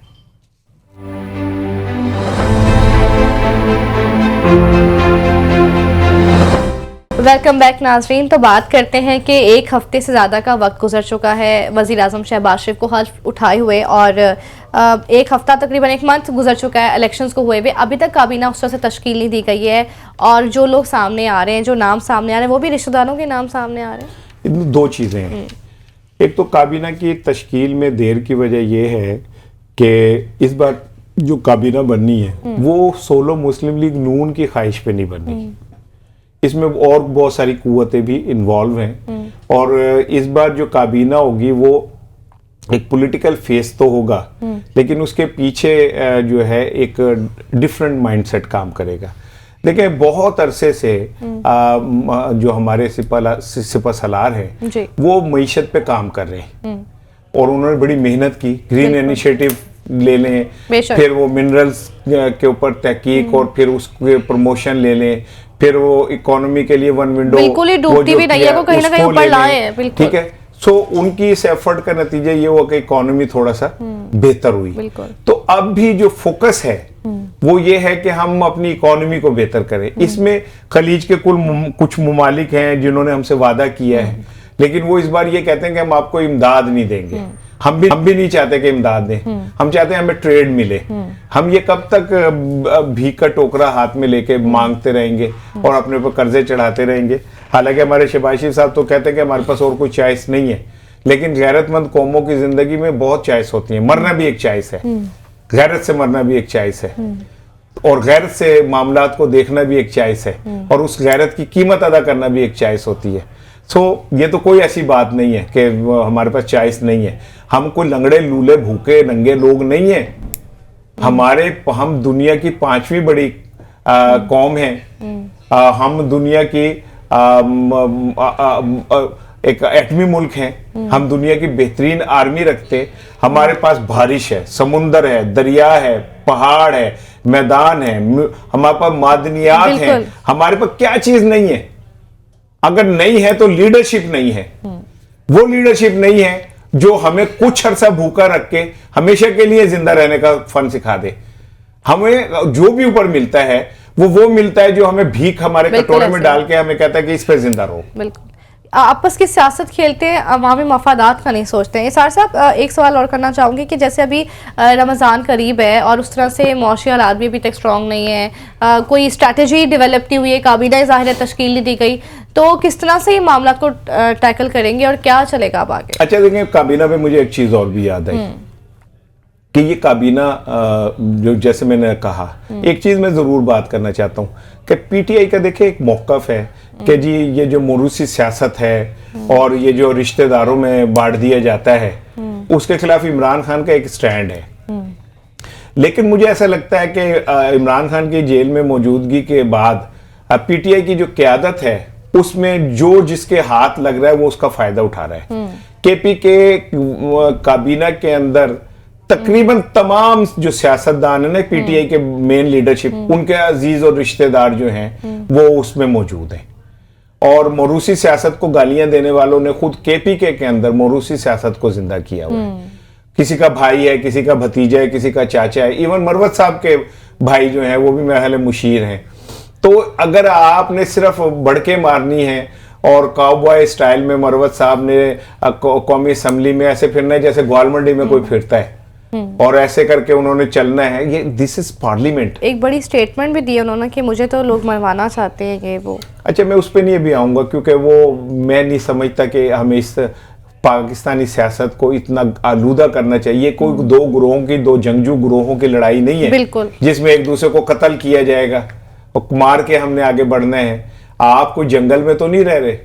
वेलकम बैक नाजरीन। तो बात करते हैं कि 1 हफ्ते से ज़्यादा का वक्त गुजर चुका है वज़ीर आज़म शहबाज शरीफ को हल्फ उठाए हुए और 1 हफ्ता तकरीबन 1 मंथ गुजर चुका है इलेक्शंस को हुए हुए। अभी तक काबीना उस तरह से तश्कील नहीं दी गई है और जो लोग सामने आ रहे हैं, जो नाम सामने आ रहे हैं, वो भी रिश्तेदारों के नाम सामने आ रहे हैं। इन 2 चीज़ें हैं। एक तो काबीना की तश्कील में देर की वजह यह है कि इस बार जो काबीना बननी है वो सोलो मुस्लिम लीग नून की ख्वाहिश पे नहीं बननी, इसमें और बहुत सारी कुव्वतें भी इन्वॉल्व हैं। और इस बार जो काबीना होगी वो एक पॉलिटिकल फेस तो होगा, लेकिन उसके पीछे जो है एक डिफरेंट माइंडसेट काम करेगा। देखिए, बहुत अरसे से जो हमारे सिपा सलार हैं वो मईशत पे काम कर रहे हैं और उन्होंने बड़ी मेहनत की। ग्रीन इनिशिएटिव ले लें, फिर वो मिनरल्स के ऊपर तहकीक और फिर उसके प्रमोशन ले लें, फिर वो इकोनॉमी के लिए 1 विंडो बिल्कुल ही डूबती भी नहीं है, को कहीं ना कहीं ऊपर लाए हैं, बिल्कुल ठीक है। सो उनकी इस एफर्ट का नतीजा ये हुआ कि इकोनॉमी थोड़ा सा बेहतर हुई। तो अब भी जो फोकस है वो ये है कि हम अपनी इकोनॉमी को बेहतर करें। इसमें खलीज के कुछ मुमालिक हैं जिन्होंने हमसे वादा किया है, लेकिन वो इस बार ये कहते हैं कि हम आपको इमदाद नहीं देंगे। हम भी नहीं चाहते कि इमदाद दें, हम चाहते हैं हमें ट्रेड मिले। हम ये कब तक भीख का टोकरा हाथ में लेके मांगते रहेंगे और अपने ऊपर कर्जे चढ़ाते रहेंगे? हालांकि हमारे शहबाज शरीफ साहब तो कहते हैं कि हमारे पास और कोई चॉइस नहीं है, लेकिन गैरतमंद कौमों की जिंदगी में बहुत चॉइस होती है। मरना भी एक चॉइस है, गैरत से मरना भी एक चॉइस है, और गैरत से मामलात को देखना भी एक चॉइस है, और उस गैरत की कीमत अदा करना भी एक चॉइस होती है। ये तो कोई ऐसी बात नहीं है कि हमारे पास चॉइस नहीं है। हम कोई लंगड़े लूले भूखे नंगे लोग नहीं है। हम दुनिया की 5वीं बड़ी कौम है। हम दुनिया की एक एटमी मुल्क हैं। हम दुनिया की बेहतरीन आर्मी रखते। हमारे पास बारिश है, समुंदर है, दरिया है, पहाड़ है, मैदान है, हमारे पास मादनियात हैं। हमारे पास क्या चीज नहीं है? अगर नहीं है तो लीडरशिप नहीं है। वो लीडरशिप नहीं है जो हमें कुछ अरसा भूखा रख के हमेशा के लिए जिंदा रहने का फन सिखा दे। हमें जो भी ऊपर मिलता है वो मिलता है जो हमें भीख हमारे कटोरे में डाल के हमें कहता है कि इस पे जिंदा रहो। बिल्कुल आपस की सियासत खेलते हैं, अवामी मफादात का नहीं सोचते हैं। इसार साहब, एक सवाल और करना चाहूँगी कि जैसे अभी रमज़ान करीब है और उस तरह से मौशी हालात भी अभी तक स्ट्रॉन्ग नहीं है, कोई स्ट्रैटेजी डेवलप नहीं हुई है, काबीना ज़ाहिर तश्कील नहीं दी गई, तो किस तरह से ये मामला को टैकल करेंगे और क्या चलेगा अब आगे? अच्छा देखिए, काबीना पे मुझे एक चीज़ और भी याद आई। कि ये काबीना जो जैसे मैंने कहा, एक चीज मैं जरूर बात करना चाहता हूँ कि पीटीआई का देखिए एक मौकफ है कि जी ये जो मोरूसी सियासत है और ये जो रिश्तेदारों में बांट दिया जाता है, उसके खिलाफ इमरान खान का एक स्टैंड है। लेकिन मुझे ऐसा लगता है कि इमरान खान की जेल में मौजूदगी के बाद पीटीआई की जो क़यादत है उसमें जो जिसके हाथ लग रहा है वो उसका फायदा उठा रहा है। केपी के काबीना के अंदर तकरीबन तमाम जो सियासतदान है ना पीटीआई के मेन लीडरशिप, उनके अजीज और रिश्तेदार जो हैं वो उसमें मौजूद हैं। और मोरूसी सियासत को गालियां देने वालों ने खुद केपी के अंदर मोरूसी सियासत को जिंदा किया हुआ है। किसी का भाई है, किसी का भतीजा है, किसी का चाचा है, इवन मरवत साहब के भाई जो हैं वो भी मेरे ख्याल है मुशीर हैं। तो अगर आपने सिर्फ बढ़के मारनी है और काउबॉय स्टाइल में मरवत साहब ने कौमी असम्बली में ऐसे फिरना है जैसे ग्वाल मंडी में कोई फिरता है और ऐसे करके उन्होंने चलना है, ये दिस इज पार्लियामेंट। एक बड़ी स्टेटमेंट भी दी उन्होंने कि मुझे तो लोग मरवाना चाहते हैं ये वो। अच्छा, मैं उस पर नहीं अभी आऊंगा क्योंकि वो मैं नहीं समझता कि हमें इस पाकिस्तानी सियासत को इतना आलूदा करना चाहिए। कोई दो ग्रोहों की, दो जंगजू ग्रोहों की लड़ाई नहीं है बिल्कुल, जिसमें एक दूसरे को कत्ल किया जाएगा और मार के हमने आगे बढ़ना है। आप कोई जंगल में तो नहीं रह रहे,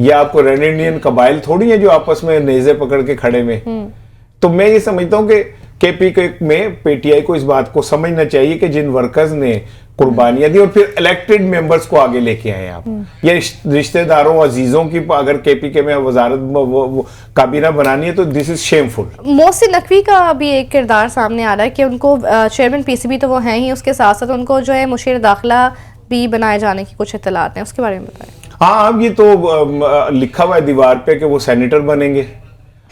या आपको रेड इंडियन कबाइल थोड़ी है जो आपस में नेज़े पकड़ के खड़े में। तो मैं ये समझता हूं कि केपी में पीटीआई को इस बात को समझना चाहिए कि जिन वर्कर्स ने कुर्बानियां दी और फिर इलेक्टेड मेंबर्स को आगे लेके आए आप, ये रिश्तेदारों अजीजों की अगर केपी के में वजारत काबीना बनानी है तो this is shameful. Mohsin Naqvi का भी एक किरदार सामने आ रहा है कि उनको चेयरमैन पीसीबी तो वो हैं ही, उसके साथ साथ उनको जो है मुशीर दाखिला भी बनाए जाने की कुछ इत्तलात हैं, उसके बारे में बताएं। हाँ, अब ये तो लिखा हुआ है दीवार पे कि वो सेनेटर बनेंगे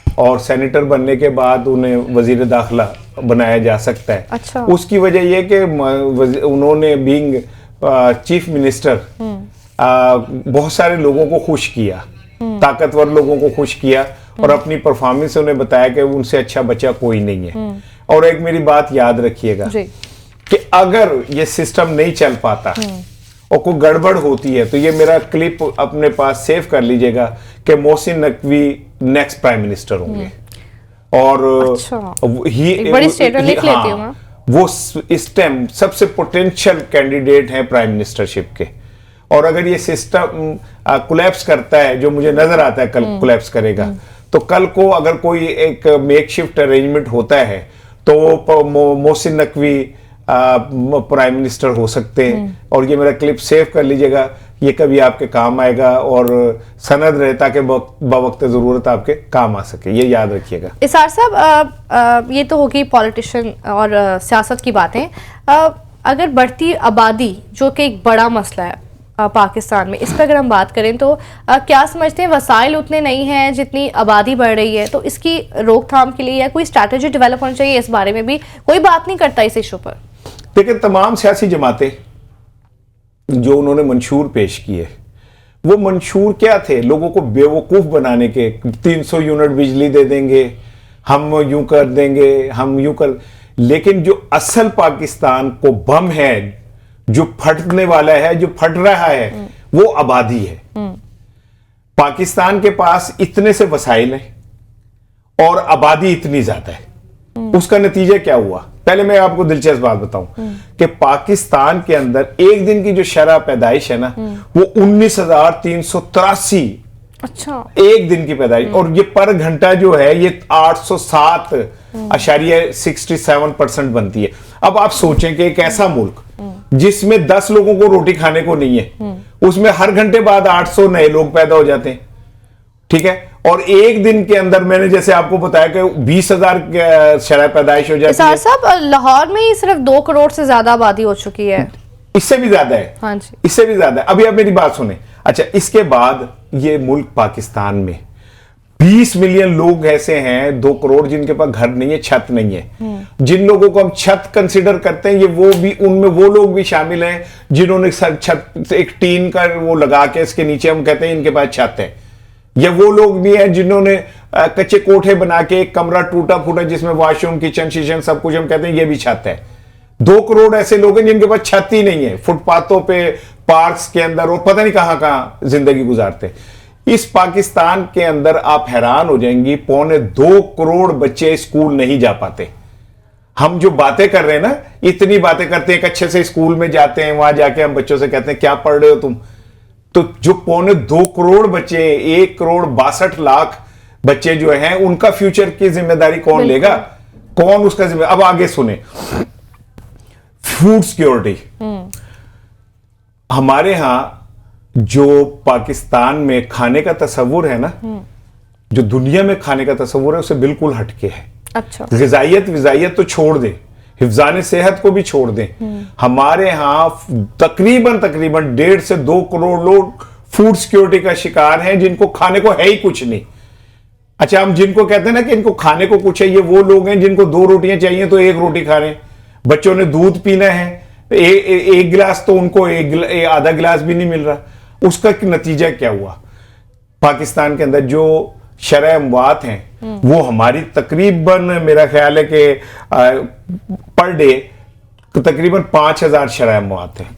और सेनेटर बनने के बाद उन्हें वजीर दाखिला बनाया जा सकता है। अच्छा। उसकी वजह यह कि उन्होंने बीइंग चीफ मिनिस्टर बहुत सारे लोगों को खुश किया, ताकतवर लोगों को खुश किया और अपनी परफॉर्मेंस से उन्हें बताया कि उनसे अच्छा बच्चा कोई नहीं है। और एक मेरी बात याद रखिएगा कि अगर ये सिस्टम नहीं चल पाता और कोई गड़बड़ होती है तो ये मेरा क्लिप अपने पास सेव कर लीजिएगा कि Mohsin Naqvi next prime minister होंगे। और अच्छा, एक बड़ी स्टेटमेंट लिख लेती हूं मैं। वो इस टाइम सबसे पोटेंशियल कैंडिडेट हैं प्राइम मिनिस्टरशिप के। और अगर ये सिस्टम कोलैप्स करता है, जो मुझे नजर आता है कल कोलैप्स करेगा, तो कल को अगर कोई एक मेकशिफ्ट अरेंजमेंट होता है तो मोहसिन नकवी प्राइम मिनिस्टर हो सकते हैं। और ये मेरा क्लिप सेव कर लीजिएगा, ये कभी आपके काम आएगा और सनद रहे ताकि बवक्त ज़रूरत आपके काम आ सके, ये याद रखिएगा। इसार साहब, ये तो होगी पॉलिटिशियन और सियासत की बातें। अगर बढ़ती आबादी जो कि एक बड़ा मसला है पाकिस्तान में, इस पर अगर हम बात करें तो क्या समझते हैं वसाइल उतने नहीं हैं जितनी आबादी बढ़ रही है, तो इसकी रोकथाम के लिए या कोई स्ट्रैटेजी डेवलप होनी चाहिए? इस बारे में भी कोई बात नहीं करता इस इशू पर। देखिए, तमाम सियासी जमातें जो उन्होंने मंशूर पेश किए, वो मंशूर क्या थे? लोगों को बेवकूफ बनाने के। 300 यूनिट बिजली दे देंगे, हम यूं कर देंगे, हम यूं कर। लेकिन जो असल पाकिस्तान को बम है, जो फटने वाला है, जो फट रहा है, वो आबादी है। पाकिस्तान के पास इतने से वसाइल हैं और आबादी इतनी ज्यादा है। उसका नतीजा क्या हुआ? पहले मैं आपको दिलचस्प बात बताऊं कि पाकिस्तान के अंदर एक दिन की जो शरह पैदाइश है ना, वो 19,383। अच्छा, एक दिन की पैदाइश। और ये पर घंटा जो है ये 807.67% बनती है। अब आप सोचें कि एक ऐसा मुल्क जिसमें 10 लोगों को रोटी खाने को नहीं है, उसमें हर घंटे बाद 800 नए लोग पैदा हो जाते हैं। ठीक है, और एक दिन के अंदर मैंने जैसे आपको बताया कि 20,000 शरह पैदाइश हो जाती है। साहब, लाहौर में ही सिर्फ 2 करोड़ से ज्यादा आबादी हो चुकी है। इससे भी ज्यादा है। हाँ जी, इससे भी ज्यादा है। अभी आप मेरी बात सुने। अच्छा, इसके बाद ये मुल्क पाकिस्तान में 20 मिलियन लोग ऐसे हैं, 2 करोड़ जिनके पास घर नहीं है, छत नहीं है। जिन लोगों को हम छत कंसिडर करते हैं, ये वो भी, उनमें वो लोग भी शामिल हैं जिन्होंने छत एक टीन का वो लगा के इसके नीचे हम कहते हैं इनके पास छत है। या वो लोग भी हैं जिन्होंने कच्चे कोठे बना के एक कमरा टूटा फूटा जिसमें वॉशरूम, किचन शीचन सब कुछ, हम कहते हैं ये भी छत है। 2 करोड़ ऐसे लोग हैं जिनके पास छत ही नहीं है, फुटपाथों पे, पार्क्स के अंदर और पता नहीं कहां कहां जिंदगी गुजारते। इस पाकिस्तान के अंदर आप हैरान हो जाएंगी, 2.25 करोड़ बच्चे स्कूल नहीं जा पाते। हम जो बातें कर रहे हैं ना, इतनी बातें करते हैं, एक अच्छे से स्कूल में जाते हैं, वहां जाके हम बच्चों से कहते हैं क्या पढ़ रहे हो तुम, तो जो 2.25 करोड़ बच्चे, 1.62 करोड़ बच्चे जो हैं, उनका फ्यूचर की जिम्मेदारी कौन लेगा, कौन उसका जिम्मेदारी। अब आगे सुने, फूड सिक्योरिटी। हमारे यहां जो पाकिस्तान में खाने का तस्वुर है ना, जो दुनिया में खाने का तस्वुर है, उससे बिल्कुल हटके है। अच्छा, ग़िज़ाइयत तो छोड़ दे, हिफ्ज़ान सेहत को भी छोड़ दें। हमारे यहाँ तकरीबन 1.5 से 2 करोड़ लोग फूड सिक्योरिटी का शिकार हैं, जिनको खाने को है ही कुछ नहीं। अच्छा, हम जिनको कहते हैं ना कि इनको खाने को कुछ है, ये वो लोग हैं जिनको 2 रोटियां चाहिए तो 1 रोटी खा रहे हैं। बच्चों ने दूध पीना है, एक गिलास तो उनको आधा गिलास भी नहीं मिल रहा। उसका नतीजा क्या हुआ? पाकिस्तान के अंदर जो शरह अमवात हैं, वो हमारी तकरीबन, मेरा ख्याल है कि पर डे तकरीबन 5000 शरह अमवात हैं।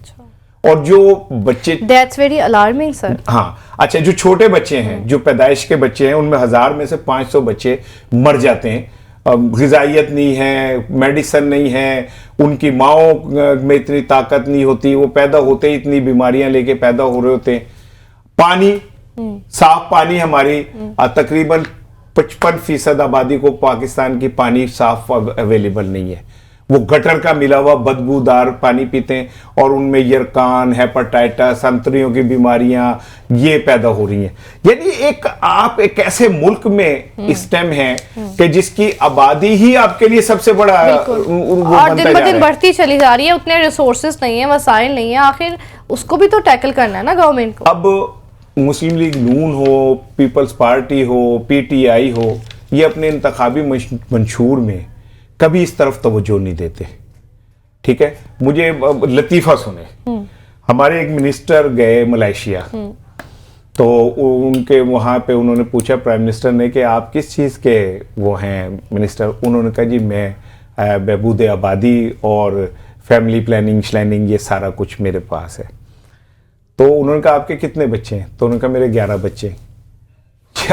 और जो बच्चे, दैट्स वेरी अलार्मिंग सर। हाँ, अच्छा, जो छोटे बच्चे हैं, जो पैदाइश के बच्चे हैं, उनमें 1000 में से 500 बच्चे मर जाते हैं। ग़िज़ाइयत नहीं है, मेडिसिन नहीं है, उनकी माओं में इतनी ताकत नहीं होती, वो पैदा होते ही इतनी बीमारियां लेके पैदा हो रहे होते हैं। पानी, साफ पानी, हमारी तकरीबन 55% आबादी को पाकिस्तान की पानी साफ अवेलेबल नहीं है। वो गटर का मिला हुआ बदबूदार पानी पीते हैं, और उनमें यरकान, हेपेटाइटिस, संतरियों की बीमारियां ये पैदा हो रही हैं। यानी आप एक ऐसे मुल्क में इस टाइम हैं कि जिसकी आबादी ही आपके लिए सबसे बड़ा और दिन ब दिन बढ़ती चली जा रही है। उतने रिसोर्सेज नहीं है, वसाइल नहीं है, आखिर उसको भी तो टैकल करना है ना गवर्नमेंट को। अब मुस्लिम लीग नून हो, पीपल्स पार्टी हो, पीटीआई हो, ये अपने इंतखाबी मंशूर में कभी इस तरफ तवज्जो नहीं देते। ठीक है, मुझे लतीफा सुने, हमारे एक मिनिस्टर गए मलेशिया, तो उनके वहाँ पे उन्होंने पूछा प्राइम मिनिस्टर ने कि आप किस चीज़ के वो हैं मिनिस्टर। उन्होंने कहा जी मैं बहबूद आबादी और फैमिली प्लानिंग श्लैनिंग ये सारा कुछ मेरे पास है। तो उन्होंने कहा आपके कितने बच्चे हैं? तो उन्होंने कहा मेरे 11 बच्चे।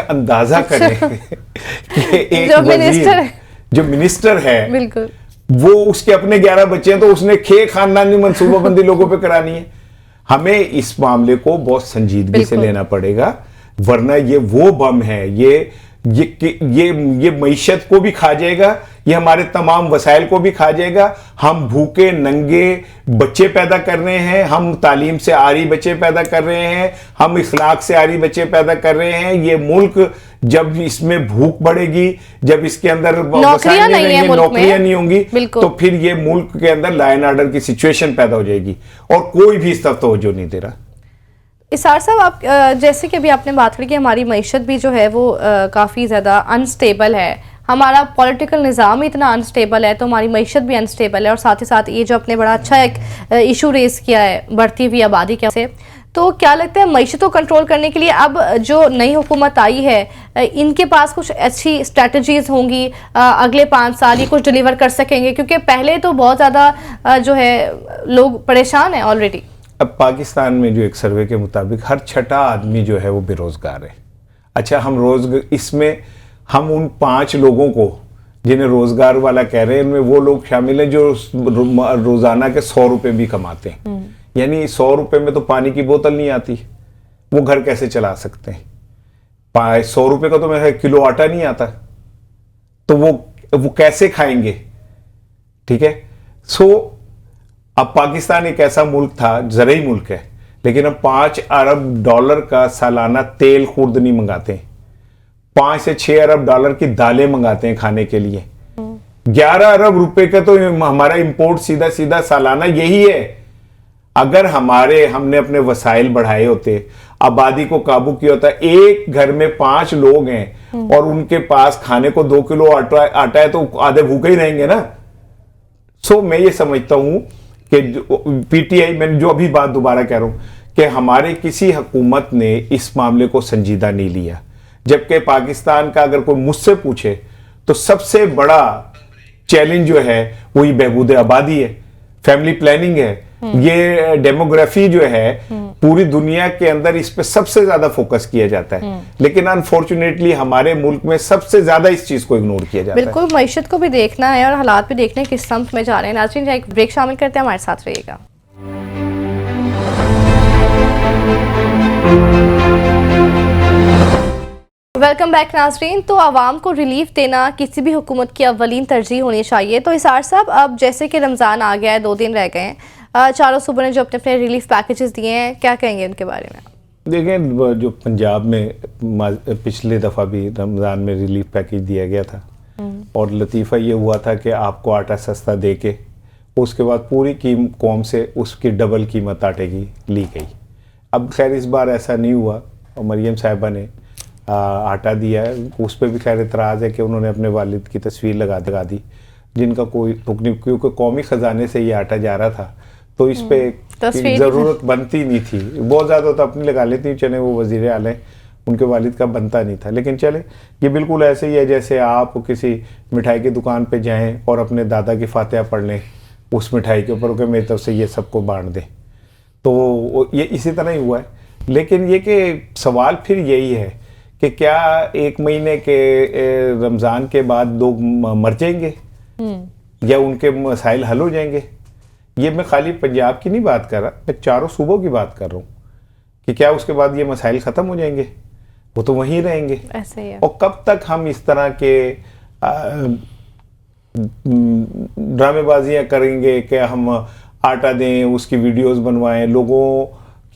अंदाजा करें कि एक वजीर जो मिनिस्टर है, बिल्कुल, वो उसके अपने 11 बच्चे हैं, तो उसने खानदानी मनसूबाबंदी लोगों पे करानी है। हमें इस मामले को बहुत संजीदगी से लेना पड़ेगा, वरना ये वो बम है, ये मईशत को भी खा जाएगा, ये हमारे तमाम वसाइल को भी खा जाएगा। हम भूखे नंगे बच्चे पैदा कर रहे हैं, हम तालीम से आरी बच्चे पैदा कर रहे हैं, हम इखलाक से आरी बच्चे पैदा कर रहे हैं। ये मुल्क जब इसमें भूख बढ़ेगी, जब इसके अंदर नौकरियां नहीं होंगी, तो फिर ये मुल्क के अंदर लॉ एंड ऑर्डर की सिचुएशन पैदा हो जाएगी, और कोई भी इस तरफ तवज्जो नहीं दे रहा। इसार साहब, आप जैसे कि अभी आपने बात करी कि हमारी मईशत भी जो है वो काफ़ी ज़्यादा अनस्टेबल है, हमारा पॉलिटिकल निज़ाम इतना अनस्टेबल है, तो हमारी मईशत भी अनस्टेबल है, और साथ ही साथ ये जो आपने बड़ा अच्छा एक इशू रेस किया है बढ़ती हुई आबादी के से, तो क्या लगता है मईशत को कंट्रोल करने के लिए अब जो नई हुकूमत आई है, इनके पास कुछ अच्छी स्ट्रेटजीज होंगी, अगले 5 साल ये कुछ डिलीवर कर सकेंगे? क्योंकि पहले तो बहुत ज़्यादा जो है लोग परेशान हैं ऑलरेडी। अब पाकिस्तान में जो एक सर्वे के मुताबिक हर 6ठा आदमी जो है वो बेरोजगार है। अच्छा, इसमें हम उन 5 लोगों को जिन्हें रोजगार वाला कह रहे हैं, इनमें वो लोग शामिल हैं जो रोजाना के 100 रुपए भी कमाते हैं। यानी 100 रुपए में तो पानी की बोतल नहीं आती, वो घर कैसे चला सकते हैं? 100 रुपए का तो मेरा किलो आटा नहीं आता, तो वो कैसे खाएंगे? ठीक है, अब पाकिस्तान एक ऐसा मुल्क था, ज़रई मुल्क है, लेकिन अब $5 अरब का सालाना तेल खुर्द नहीं मंगाते, 5 से 6 अरब डॉलर की दालें मंगाते हैं खाने के लिए। 11 अरब रुपए का तो हमारा इंपोर्ट सीधा सीधा सालाना यही है। अगर हमने अपने वसाइल बढ़ाए होते, आबादी को काबू किया होता, एक घर में 5 लोग हैं और उनके पास खाने को 2 किलो आटा है, तो आधे भूखे ही रहेंगे ना। मैं ये समझता हूं कि पीटीआई, मैंने जो अभी बात दोबारा कह रहा हूं कि हमारे किसी हुकूमत ने इस मामले को संजीदा नहीं लिया, जबकि पाकिस्तान का अगर कोई मुझसे पूछे तो सबसे बड़ा चैलेंज जो है वही बहबूद आबादी है, फैमिली प्लानिंग है, ये डेमोग्राफी जो है पूरी दुनिया के अंदर इस पे सबसे ज्यादा फोकस किया जाता है, लेकिन अनफॉर्चुनेटली हमारे मुल्क में सबसे ज्यादा इस चीज को इग्नोर किया जाता है। बिल्कुल, मईशत को भी देखना है और हालात भी देखने किस सम्त में जा रहे हैं। नाज़रीन, एक ब्रेक शामिल करते हैं, हमारे साथ रहिएगा। वेलकम बैक नाज़रीन। तो आवाम को रिलीफ देना किसी भी हुकूमत की अव्वलीन तरजीह होनी चाहिए। तो इसार साहब, अब जैसे कि रमज़ान आ गया है, 2 दिन रह गए हैं, चारों सूबों ने जो अपने अपने रिलीफ पैकेजेस दिए हैं, क्या कहेंगे उनके बारे में? देखें, जो पंजाब में पिछले दफ़ा भी रमज़ान में रिलीफ पैकेज दिया गया था और लतीफ़ा ये हुआ था कि आपको आटा सस्ता दे के उसके बाद पूरी कौम से उसकी डबल कीमत आटे की ली गई। अब खैर इस बार ऐसा नहीं हुआ और मरियम साहिबा ने आटा दिया है, उस पर भी खैर इतराज़ है कि उन्होंने अपने वालिद की तस्वीर लगा दी, जिनका कोई तुक नहीं, क्योंकि कौमी ख़जाने से ये आटा जा रहा था तो इस पे ज़रूरत बनती नहीं थी। बहुत ज़्यादा तो अपनी लगा लेती, चले वो वज़ीर आला हैं, उनके वालिद का बनता नहीं था। लेकिन चले, ये बिल्कुल ऐसे ही है जैसे आप किसी मिठाई की दुकान पे जाएं और अपने दादा की फातिहा पढ़ लें उस मिठाई के ऊपर, कि मेरी तरफ से ये सबको बांट दें। तो ये इसी तरह ही हुआ है। लेकिन ये कि सवाल फिर यही है कि क्या 1 महीने के रमज़ान के बाद लोग मर जाएंगे या उनके मसाइल हल हो जाएंगे? ये मैं खाली पंजाब की नहीं बात कर रहा, मैं चारों सूबों की बात कर रहा हूँ कि क्या उसके बाद ये मसाइल ख़त्म हो जाएंगे? वो तो वहीं रहेंगे। ऐसे ही है। और कब तक हम इस तरह के ड्रामेबाजियाँ करेंगे कि हम आटा दें, उसकी वीडियोस बनवाएं, लोगों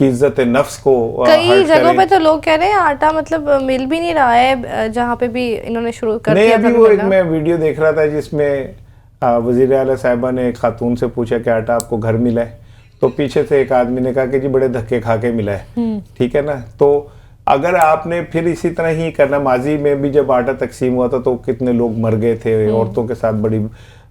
की इज्जत नफ्स को कई जगहों पे तो लोग कह रहे हैं आटा मतलब मिल भी नहीं रहा है, जहाँ पे भी इन्होंने शुरू कर दिया था। अभी वो एक मैं वीडियो देख रहा था जिसमें वज़ीर आला साहिबा ने एक खातून से पूछा कि आटा आपको घर मिला है, तो पीछे से एक आदमी ने कहा कि जी बड़े धक्के खा के मिला है। ठीक है ना? तो अगर आपने फिर इसी तरह ही करना, माजी में भी जब आटा तकसीम हुआ था तो कितने लोग मर गए थे, औरतों के साथ बड़ी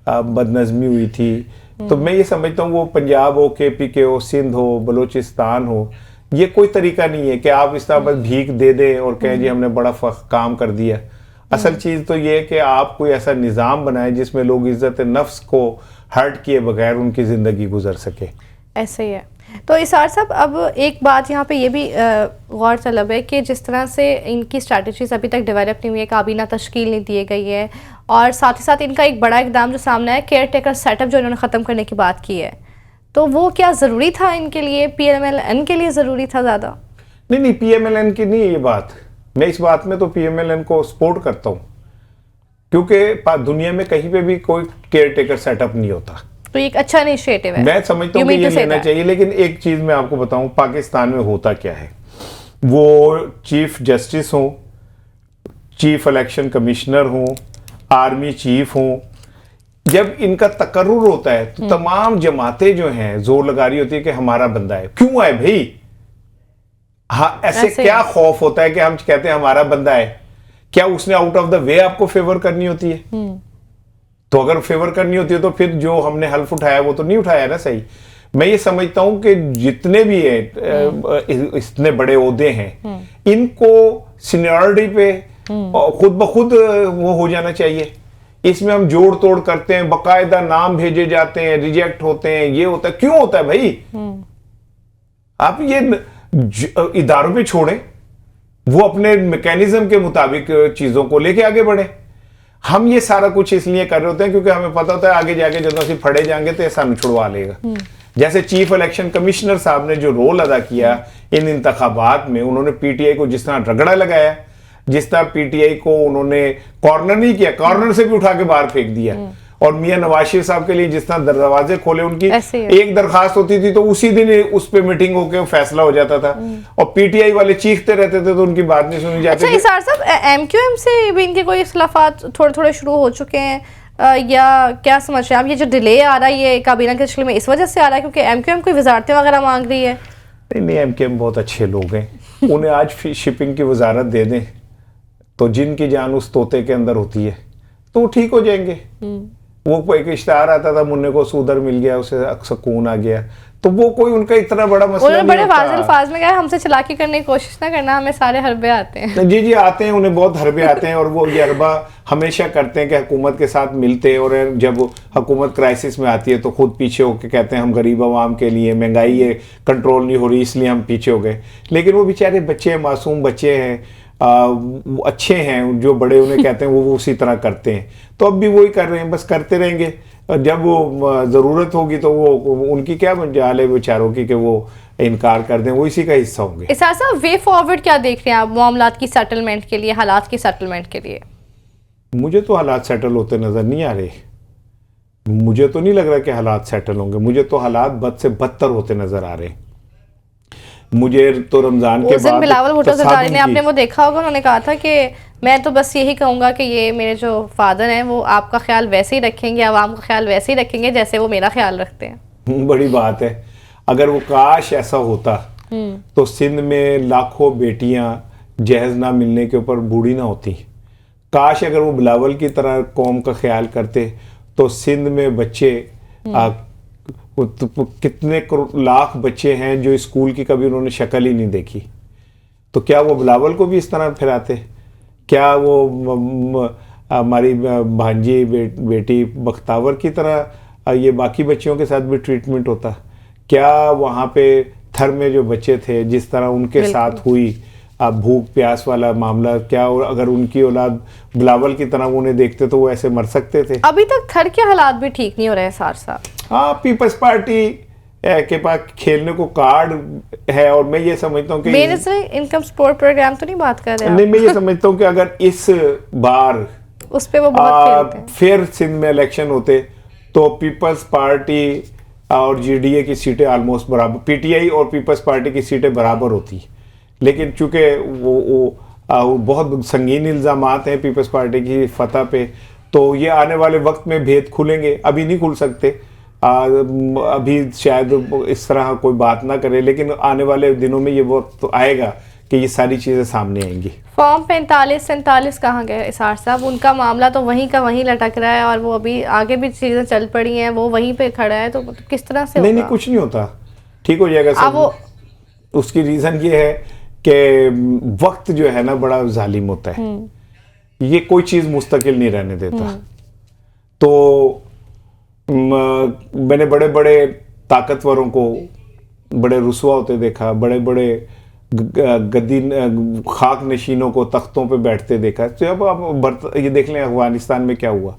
बदनज़मी हुई थी। तो मैं ये समझता हूँ वो पंजाब हो, KPK हो, सिंध हो, बलूचिस्तान हो, ये कोई तरीका नहीं है कि आप इस तरह बस भीख दे दें और कहें जी हमने बड़ा काम कर दिया। असल चीज़ तो ये है कि आप कोई ऐसा निज़ाम बनाएं जिसमें लोग इज्जत नफ्स को हर्ट किए बगैर उनकी ज़िंदगी गुजर सके। ऐसे ही है। तो इसार साहब, अब एक बात यहाँ पे ये भी गौर तलब है कि जिस तरह से इनकी स्ट्रैटेजीज अभी तक डेवलप नहीं हुई है, काबीना तश्कील नहीं दी गई है, और साथ ही साथ इनका एक बड़ा इकदाम जो सामने है, केयर टेकर सेटअप जो इन्होंने ख़त्म करने की बात की है, तो वो क्या ज़रूरी था इनके लिए? PMLN के लिए ज़रूरी था ज़्यादा? नहीं, PMLN की नहीं है ये बात। मैं इस बात में तो PMLN को सपोर्ट करता हूँ, क्योंकि दुनिया में कहीं पे भी कोई केयर टेकर सेटअप नहीं होता। तो एक अच्छा इनिशिएटिव है, मैं समझता हूँ कि ये लेना चाहिए। लेकिन एक चीज मैं आपको बताऊं, पाकिस्तान में होता क्या है, वो चीफ जस्टिस हो, चीफ इलेक्शन कमिश्नर हो, आर्मी चीफ हो, जब इनका तकर्रुर होता है तो तमाम जमातें जो हैं जोर लगा रही होती है कि हमारा बंदा है। क्यों है भाई? हाँ, ऐसे क्या खौफ होता है कि हम कहते हैं हमारा बंदा है? क्या उसने आउट ऑफ द वे आपको फेवर करनी होती है? तो अगर फेवर करनी होती है तो फिर जो हमने हल्फ उठाया वो तो नहीं उठाया ना। सही, मैं ये समझता हूं कि जितने भी है इतने बड़े ओहदे हैं, इनको सीनियरिटी पे खुद ब खुद वो हो जाना चाहिए। इसमें हम जोड़ तोड़ करते हैं, बकायदा नाम भेजे जाते हैं, रिजेक्ट होते हैं, ये होता है। क्यों होता है भाई? आप ये इदारों पे छोड़ें, वो अपने मैकेनिज्म के मुताबिक चीजों को लेके आगे बढ़े। हम ये सारा कुछ इसलिए कर रहे होते हैं क्योंकि हमें पता होता है आगे जाके जब ਅਸੀਂ फड़े जाएंगे तो ऐसा छुड़वा लेगा। जैसे चीफ इलेक्शन कमिश्नर साहब ने जो रोल अदा किया इन इंतखाबात में, उन्होंने PTI को जिस तरह रगड़ा लगाया, जिस तरह PTI को उन्होंने कॉर्नर नहीं किया, कॉर्नर से भी उठा के बाहर फेंक दिया, और मियां नवाज शरीफ साहब के लिए जिस तरह दरवाजे खोले, उनकी एक दरखास्त होती थी तो उसी दिन उस पे मीटिंग होकर फैसला हो जाता था, और PTI वाले चीखते रहते थे तो उनकी बात नहीं सुनी जाती। अच्छा, इसार साहब, MQM से भी इनके कोई इख्लाफात थोड़े थोड़े शुरू हो चुके हैं या क्या समझ रहे हैं आप? ये जो डिले आ रहा है ये काबीना के शक्ल में इस वजह से आ रहा है क्योंकि MQM कोई वजारतें वगैरह मांग रही है? नहीं, MQM बहुत अच्छे लोग हैं, उन्हें आज शिपिंग की वजारत दे दें तो जिनकी जान उस तोते के अंदर होती है तो ठीक हो जाएंगे। वो एक इश्तार आता था, मुन्ने को सूदर मिल गया, उसे सुकून आ गया, तो वो कोई उनका इतना बड़ा मसला नहीं बड़े होता। वाज़िल अल्फाज में कहा हमसे चालाकी करने की कोशिश ना करना, हमें सारे हरबे आते हैं। जी जी आते हैं, उन्हें बहुत हरबे आते हैं, और वो ये हरबा हमेशा करते हैं कि हुकूमत के साथ मिलते हैं, और जब हुकूमत क्राइसिस में आती है तो खुद पीछे होकर कहते हैं हम गरीब आवाम के लिए महंगाई ये कंट्रोल नहीं हो रही इसलिए हम पीछे हो गए। लेकिन वो बेचारे बच्चे हैं, मासूम बच्चे हैं, वो अच्छे हैं, जो बड़े उन्हें कहते हैं वो उसी तरह करते हैं। तो अब भी वही कर रहे हैं, बस करते रहेंगे। जब वो ज़रूरत होगी तो वो उनकी क्या मजाल है बेचारों की कि वो इनकार कर दें, वो इसी का हिस्सा होंगे। इसार साहब, वे फॉरवर्ड क्या देख रहे हैं आप मामलात की सेटलमेंट के लिए, हालात की सेटलमेंट के लिए? मुझे तो हालात सेटल होते नज़र नहीं आ रहे, मुझे तो नहीं लग रहा कि हालात सेटल होंगे, मुझे तो हालात बद से बदतर होते नज़र आ रहे हैं। मुझे तो रमज़ान के बाद बिलावल भुट्टो ज़रदारी ने, आपने वो देखा होगा, उन्होंने कहा था कि मैं तो बस यही कहूँगा कि ये मेरे जो फादर हैं वो आपका ख्याल वैसे ही रखेंगे, आवाम का ख्याल वैसे ही रखेंगे जैसे वो मेरा ख्याल रखते हैं। बड़ी बात है, अगर वो काश ऐसा होता तो सिंध में लाखों बेटियां जहेज ना मिलने के ऊपर बूढ़ी ना होती। काश अगर वो बिलावल की तरह कौम का ख्याल करते तो सिंध में बच्चे कितने लाख बच्चे हैं जो स्कूल की कभी उन्होंने शक्ल ही नहीं देखी। तो क्या वो बिलावल को भी इस तरह फिराते? क्या वो हमारी भांजी बेटी बख्तावर की तरह ये बाकी बच्चियों के साथ भी ट्रीटमेंट होता? क्या वहाँ पे थर में जो बच्चे थे जिस तरह उनके साथ हुई भूख प्यास वाला मामला, क्या अगर उनकी औलाद बिलावल की तरह उन्हें देखते तो वो ऐसे मर सकते थे? अभी तक थर के हालात भी ठीक नहीं हो रहे सार साहब। हाँ, पीपल्स पार्टी के पास खेलने को कार्ड है, और मैं ये समझता हूँ कि मेरे से इनकम सपोर्ट प्रोग्राम तो नहीं बात कर रहे नहीं, मैं ये समझता हूँ कि अगर इस बार उस पे वो बहुत खेलते हैं, फिर सिंध में इलेक्शन होते तो पीपल्स पार्टी और जीडीए की सीटें ऑलमोस्ट बराबर, पीटीआई और पीपल्स पार्टी की सीटें बराबर होती। लेकिन चूंकि वो बहुत संगीन इल्ज़ामात हैं पीपल्स पार्टी की फतह पे, तो ये आने वाले वक्त में भेद खुलेंगे, अभी नहीं खुल सकते। अभी शायद इस तरह कोई बात ना करे, लेकिन आने वाले दिनों में ये वक्त तो आएगा कि ये सारी चीज़ें सामने आएंगी। फॉर्म 45-47 कहाँ गए इसार साहब? उनका मामला तो वहीं का वहीं लटक रहा है, और वो अभी आगे भी चीज़ें चल पड़ी हैं, वो वहीं पे खड़ा है, तो किस तरह से नहीं कुछ नहीं होता, ठीक हो जाएगा सब। वो उसकी रीज़न ये है कि वक्त जो है ना बड़ा जालिम होता है, ये कोई चीज़ मुस्तकिल नहीं रहने देता। तो मैंने बड़े बड़े ताकतवरों को बड़े रुसवा होते देखा, बड़े बड़े गद्दी खाक नशीनों को तख्तों पे बैठते देखा। तो अब आप ये देख लें अफगानिस्तान में क्या हुआ,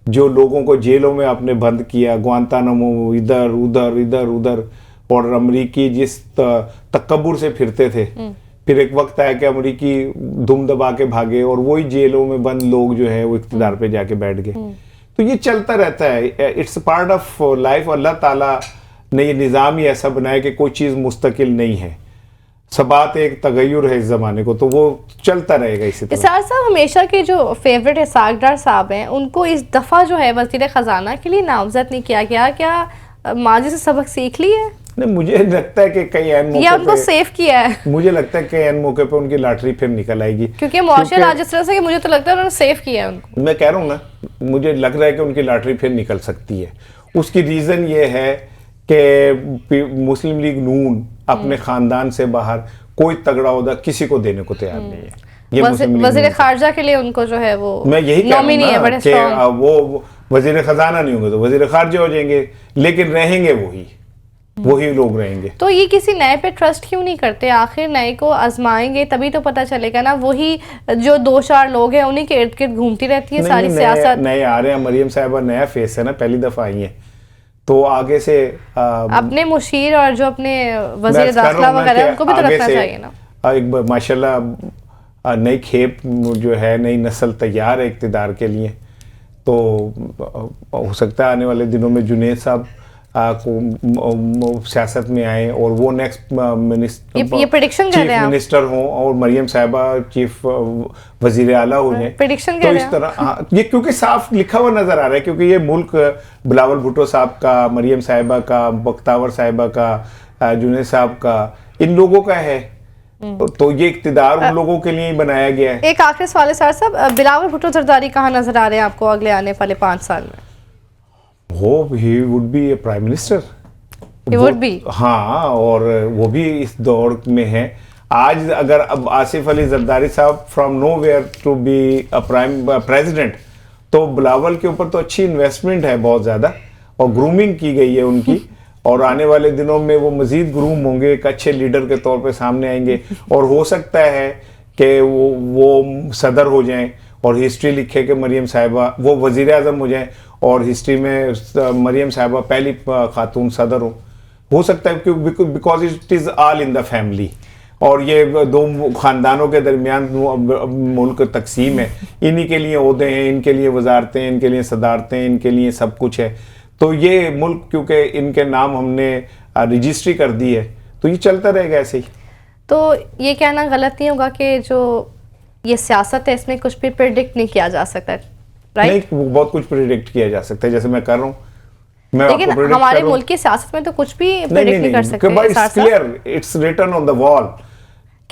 जो लोगों को जेलों में आपने बंद किया, ग्वांतानामो इधर उधर इधर उधर, और अमरीकी जिस तकब्बुर से फिरते थे, फिर एक वक्त आया कि अमरीकी दुम दबा के भागे, और वही जेलों में बंद लोग जो है वो इख्तिदार पे जाके बैठ गए। तो ये चलता रहता है, इट्स पार्ट ऑफ लाइफ। अल्लाह ताला ने ये निज़ाम ही ऐसा बनाया कि कोई चीज़ मुस्तकिल नहीं है, सबात एक तगय्युर है इस ज़माने को, तो वो चलता रहेगा इसी तरह। इसार साहब, हमेशा के जो फेवरेट इसाक डार साहब हैं, उनको इस दफ़ा जो है वज़ीर ख़जाना के लिए नामज़द नहीं किया गया, क्या माजी से सबक सीख ली है? नहीं, मुझे लगता है कि कई ऐन मौके या उनको सेफ किया है। मुझे लगता है कि ऐन मौके पे उनकी लॉटरी फिर निकल आएगी, क्योंकि मुआशर आज इस तरह से कि मुझे तो लगता है उन्होंने सेफ किया है उनको। मैं कह रहा हूँ ना, मुझे लग रहा है कि उनकी लॉटरी फिर निकल सकती है। उसकी रीज़न ये है कि मुस्लिम लीग नून अपने ख़ानदान से बाहर कोई तगड़ा ओहदा किसी को देने को तैयार नहीं है। ये वज़ीर ख़ारजा के लिए उनको जो है वो मैं यही नॉमिनी है बड़े स्ट्रॉन्ग। वो वज़ीर ख़जाना नहीं होंगे तो वज़ीर ख़ारजा हो जाएंगे, लेकिन रहेंगे वही लोग रहेंगे। तो ये किसी नए पे ट्रस्ट क्यों नहीं करते? आखिर नए को आजमाएंगे तभी तो पता चलेगा ना। वही जो 2-4 लोग हैं उन्हीं के इर्द गिर्द घूमती रहती है सारी सियासत। नए आ रहे हैं, मरियम साहिबा नया फेस है ना, पहली दफ़ा आई है, तो आगे से अपने मुशीर और जो अपने वज़ीर दाखिला वगैरह उनको भी तो रखना चाहिए ना। एक माशाल्लाह नई खेप जो है, नई नस्ल तैयार है इक़्तिदार के लिए, तो हो सकता है आने वाले दिनों में जुनेद साहब को सियासत में आए और वो नेक्स्ट चीफ मिनिस्टर हों और मरियम साहिबा चीफ वजीर आला हो जाए। प्रेडिक्शन तो इस तरह ये क्योंकि साफ लिखा हुआ नजर आ रहा है, क्योंकि ये मुल्क बिलावल भुट्टो साहब का, मरियम साहिबा का, बख्तावर साहिबा का, जुनेद साहब का, इन लोगों का है। तो ये इक़्तिदार उन लोगों के लिए ही बनाया गया है। एक आखिरी सवाल है साहब, बिलावल भुट्टो जरदारी कहाँ नजर आ रहे हैं आपको अगले आने वाले 5 साल में? Hope he would be A prime minister. He would be। हाँ, और वो भी इस दौर में है। आज अगर अब आसिफ अली जरदारी साहब from nowhere to be a prime president, तो बिलावल के ऊपर तो अच्छी इन्वेस्टमेंट है बहुत ज़्यादा, और ग्रूमिंग की गई है उनकी, और आने वाले दिनों में वो मज़ीद ग्रूम होंगे, एक अच्छे लीडर के तौर पे सामने आएंगे, और हो सकता है कि वो सदर हो जाएं और हिस्ट्री लिखे कि मरियम साहिबा वो वज़ीर आज़म हो जाएं, और हिस्ट्री में मरियम साहिबा पहली खातून सदर हो सकता है, क्योंकि because it is all in the family, और ये दो ख़ानदानों के दरमियान मुल्क तकसीम है, इन्हीं के लिए ओहदे हैं, इनके लिए वजारतें हैं, इनके लिए सदारतें हैं, इनके लिए सब कुछ है। तो ये मुल्क क्योंकि इनके नाम हमने रजिस्ट्री कर दी है, तो ये चलता रहेगा ऐसे ही। तो ये कहना गलत नहीं होगा कि जो ये सियासत है इसमें कुछ भी प्रिडिक्ट नहीं किया जा सकता, राइट? नहीं, बहुत कुछ प्रिडिक्ट किया जा सकता है, जैसे मैं कर रहा हूँ। लेकिन हमारे मुल्क की सियासत में तो कुछ भी प्रिडिक्ट नहीं कर सकते। It's clear, it's written on the wall.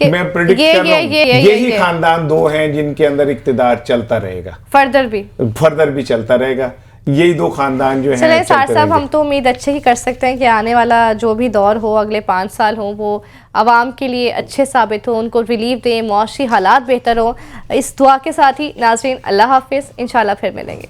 मैं प्रिडिक्ट कर रहा हूँ यही खानदान दो हैं जिनके अंदर इख्तिदार चलता रहेगा, फर्दर भी चलता रहेगा, यही दो खानदान जो हैं। सार साहब, हम तो उम्मीद अच्छे ही कर सकते हैं कि आने वाला जो भी दौर हो, अगले 5 साल हो, वो आवाम के लिए अच्छे साबित हो, उनको रिलीफ दें, मुआशी हालात बेहतर हो। इस दुआ के साथ ही नाज़रीन, अल्लाह हाफिज़, इंशाल्लाह फिर मिलेंगे।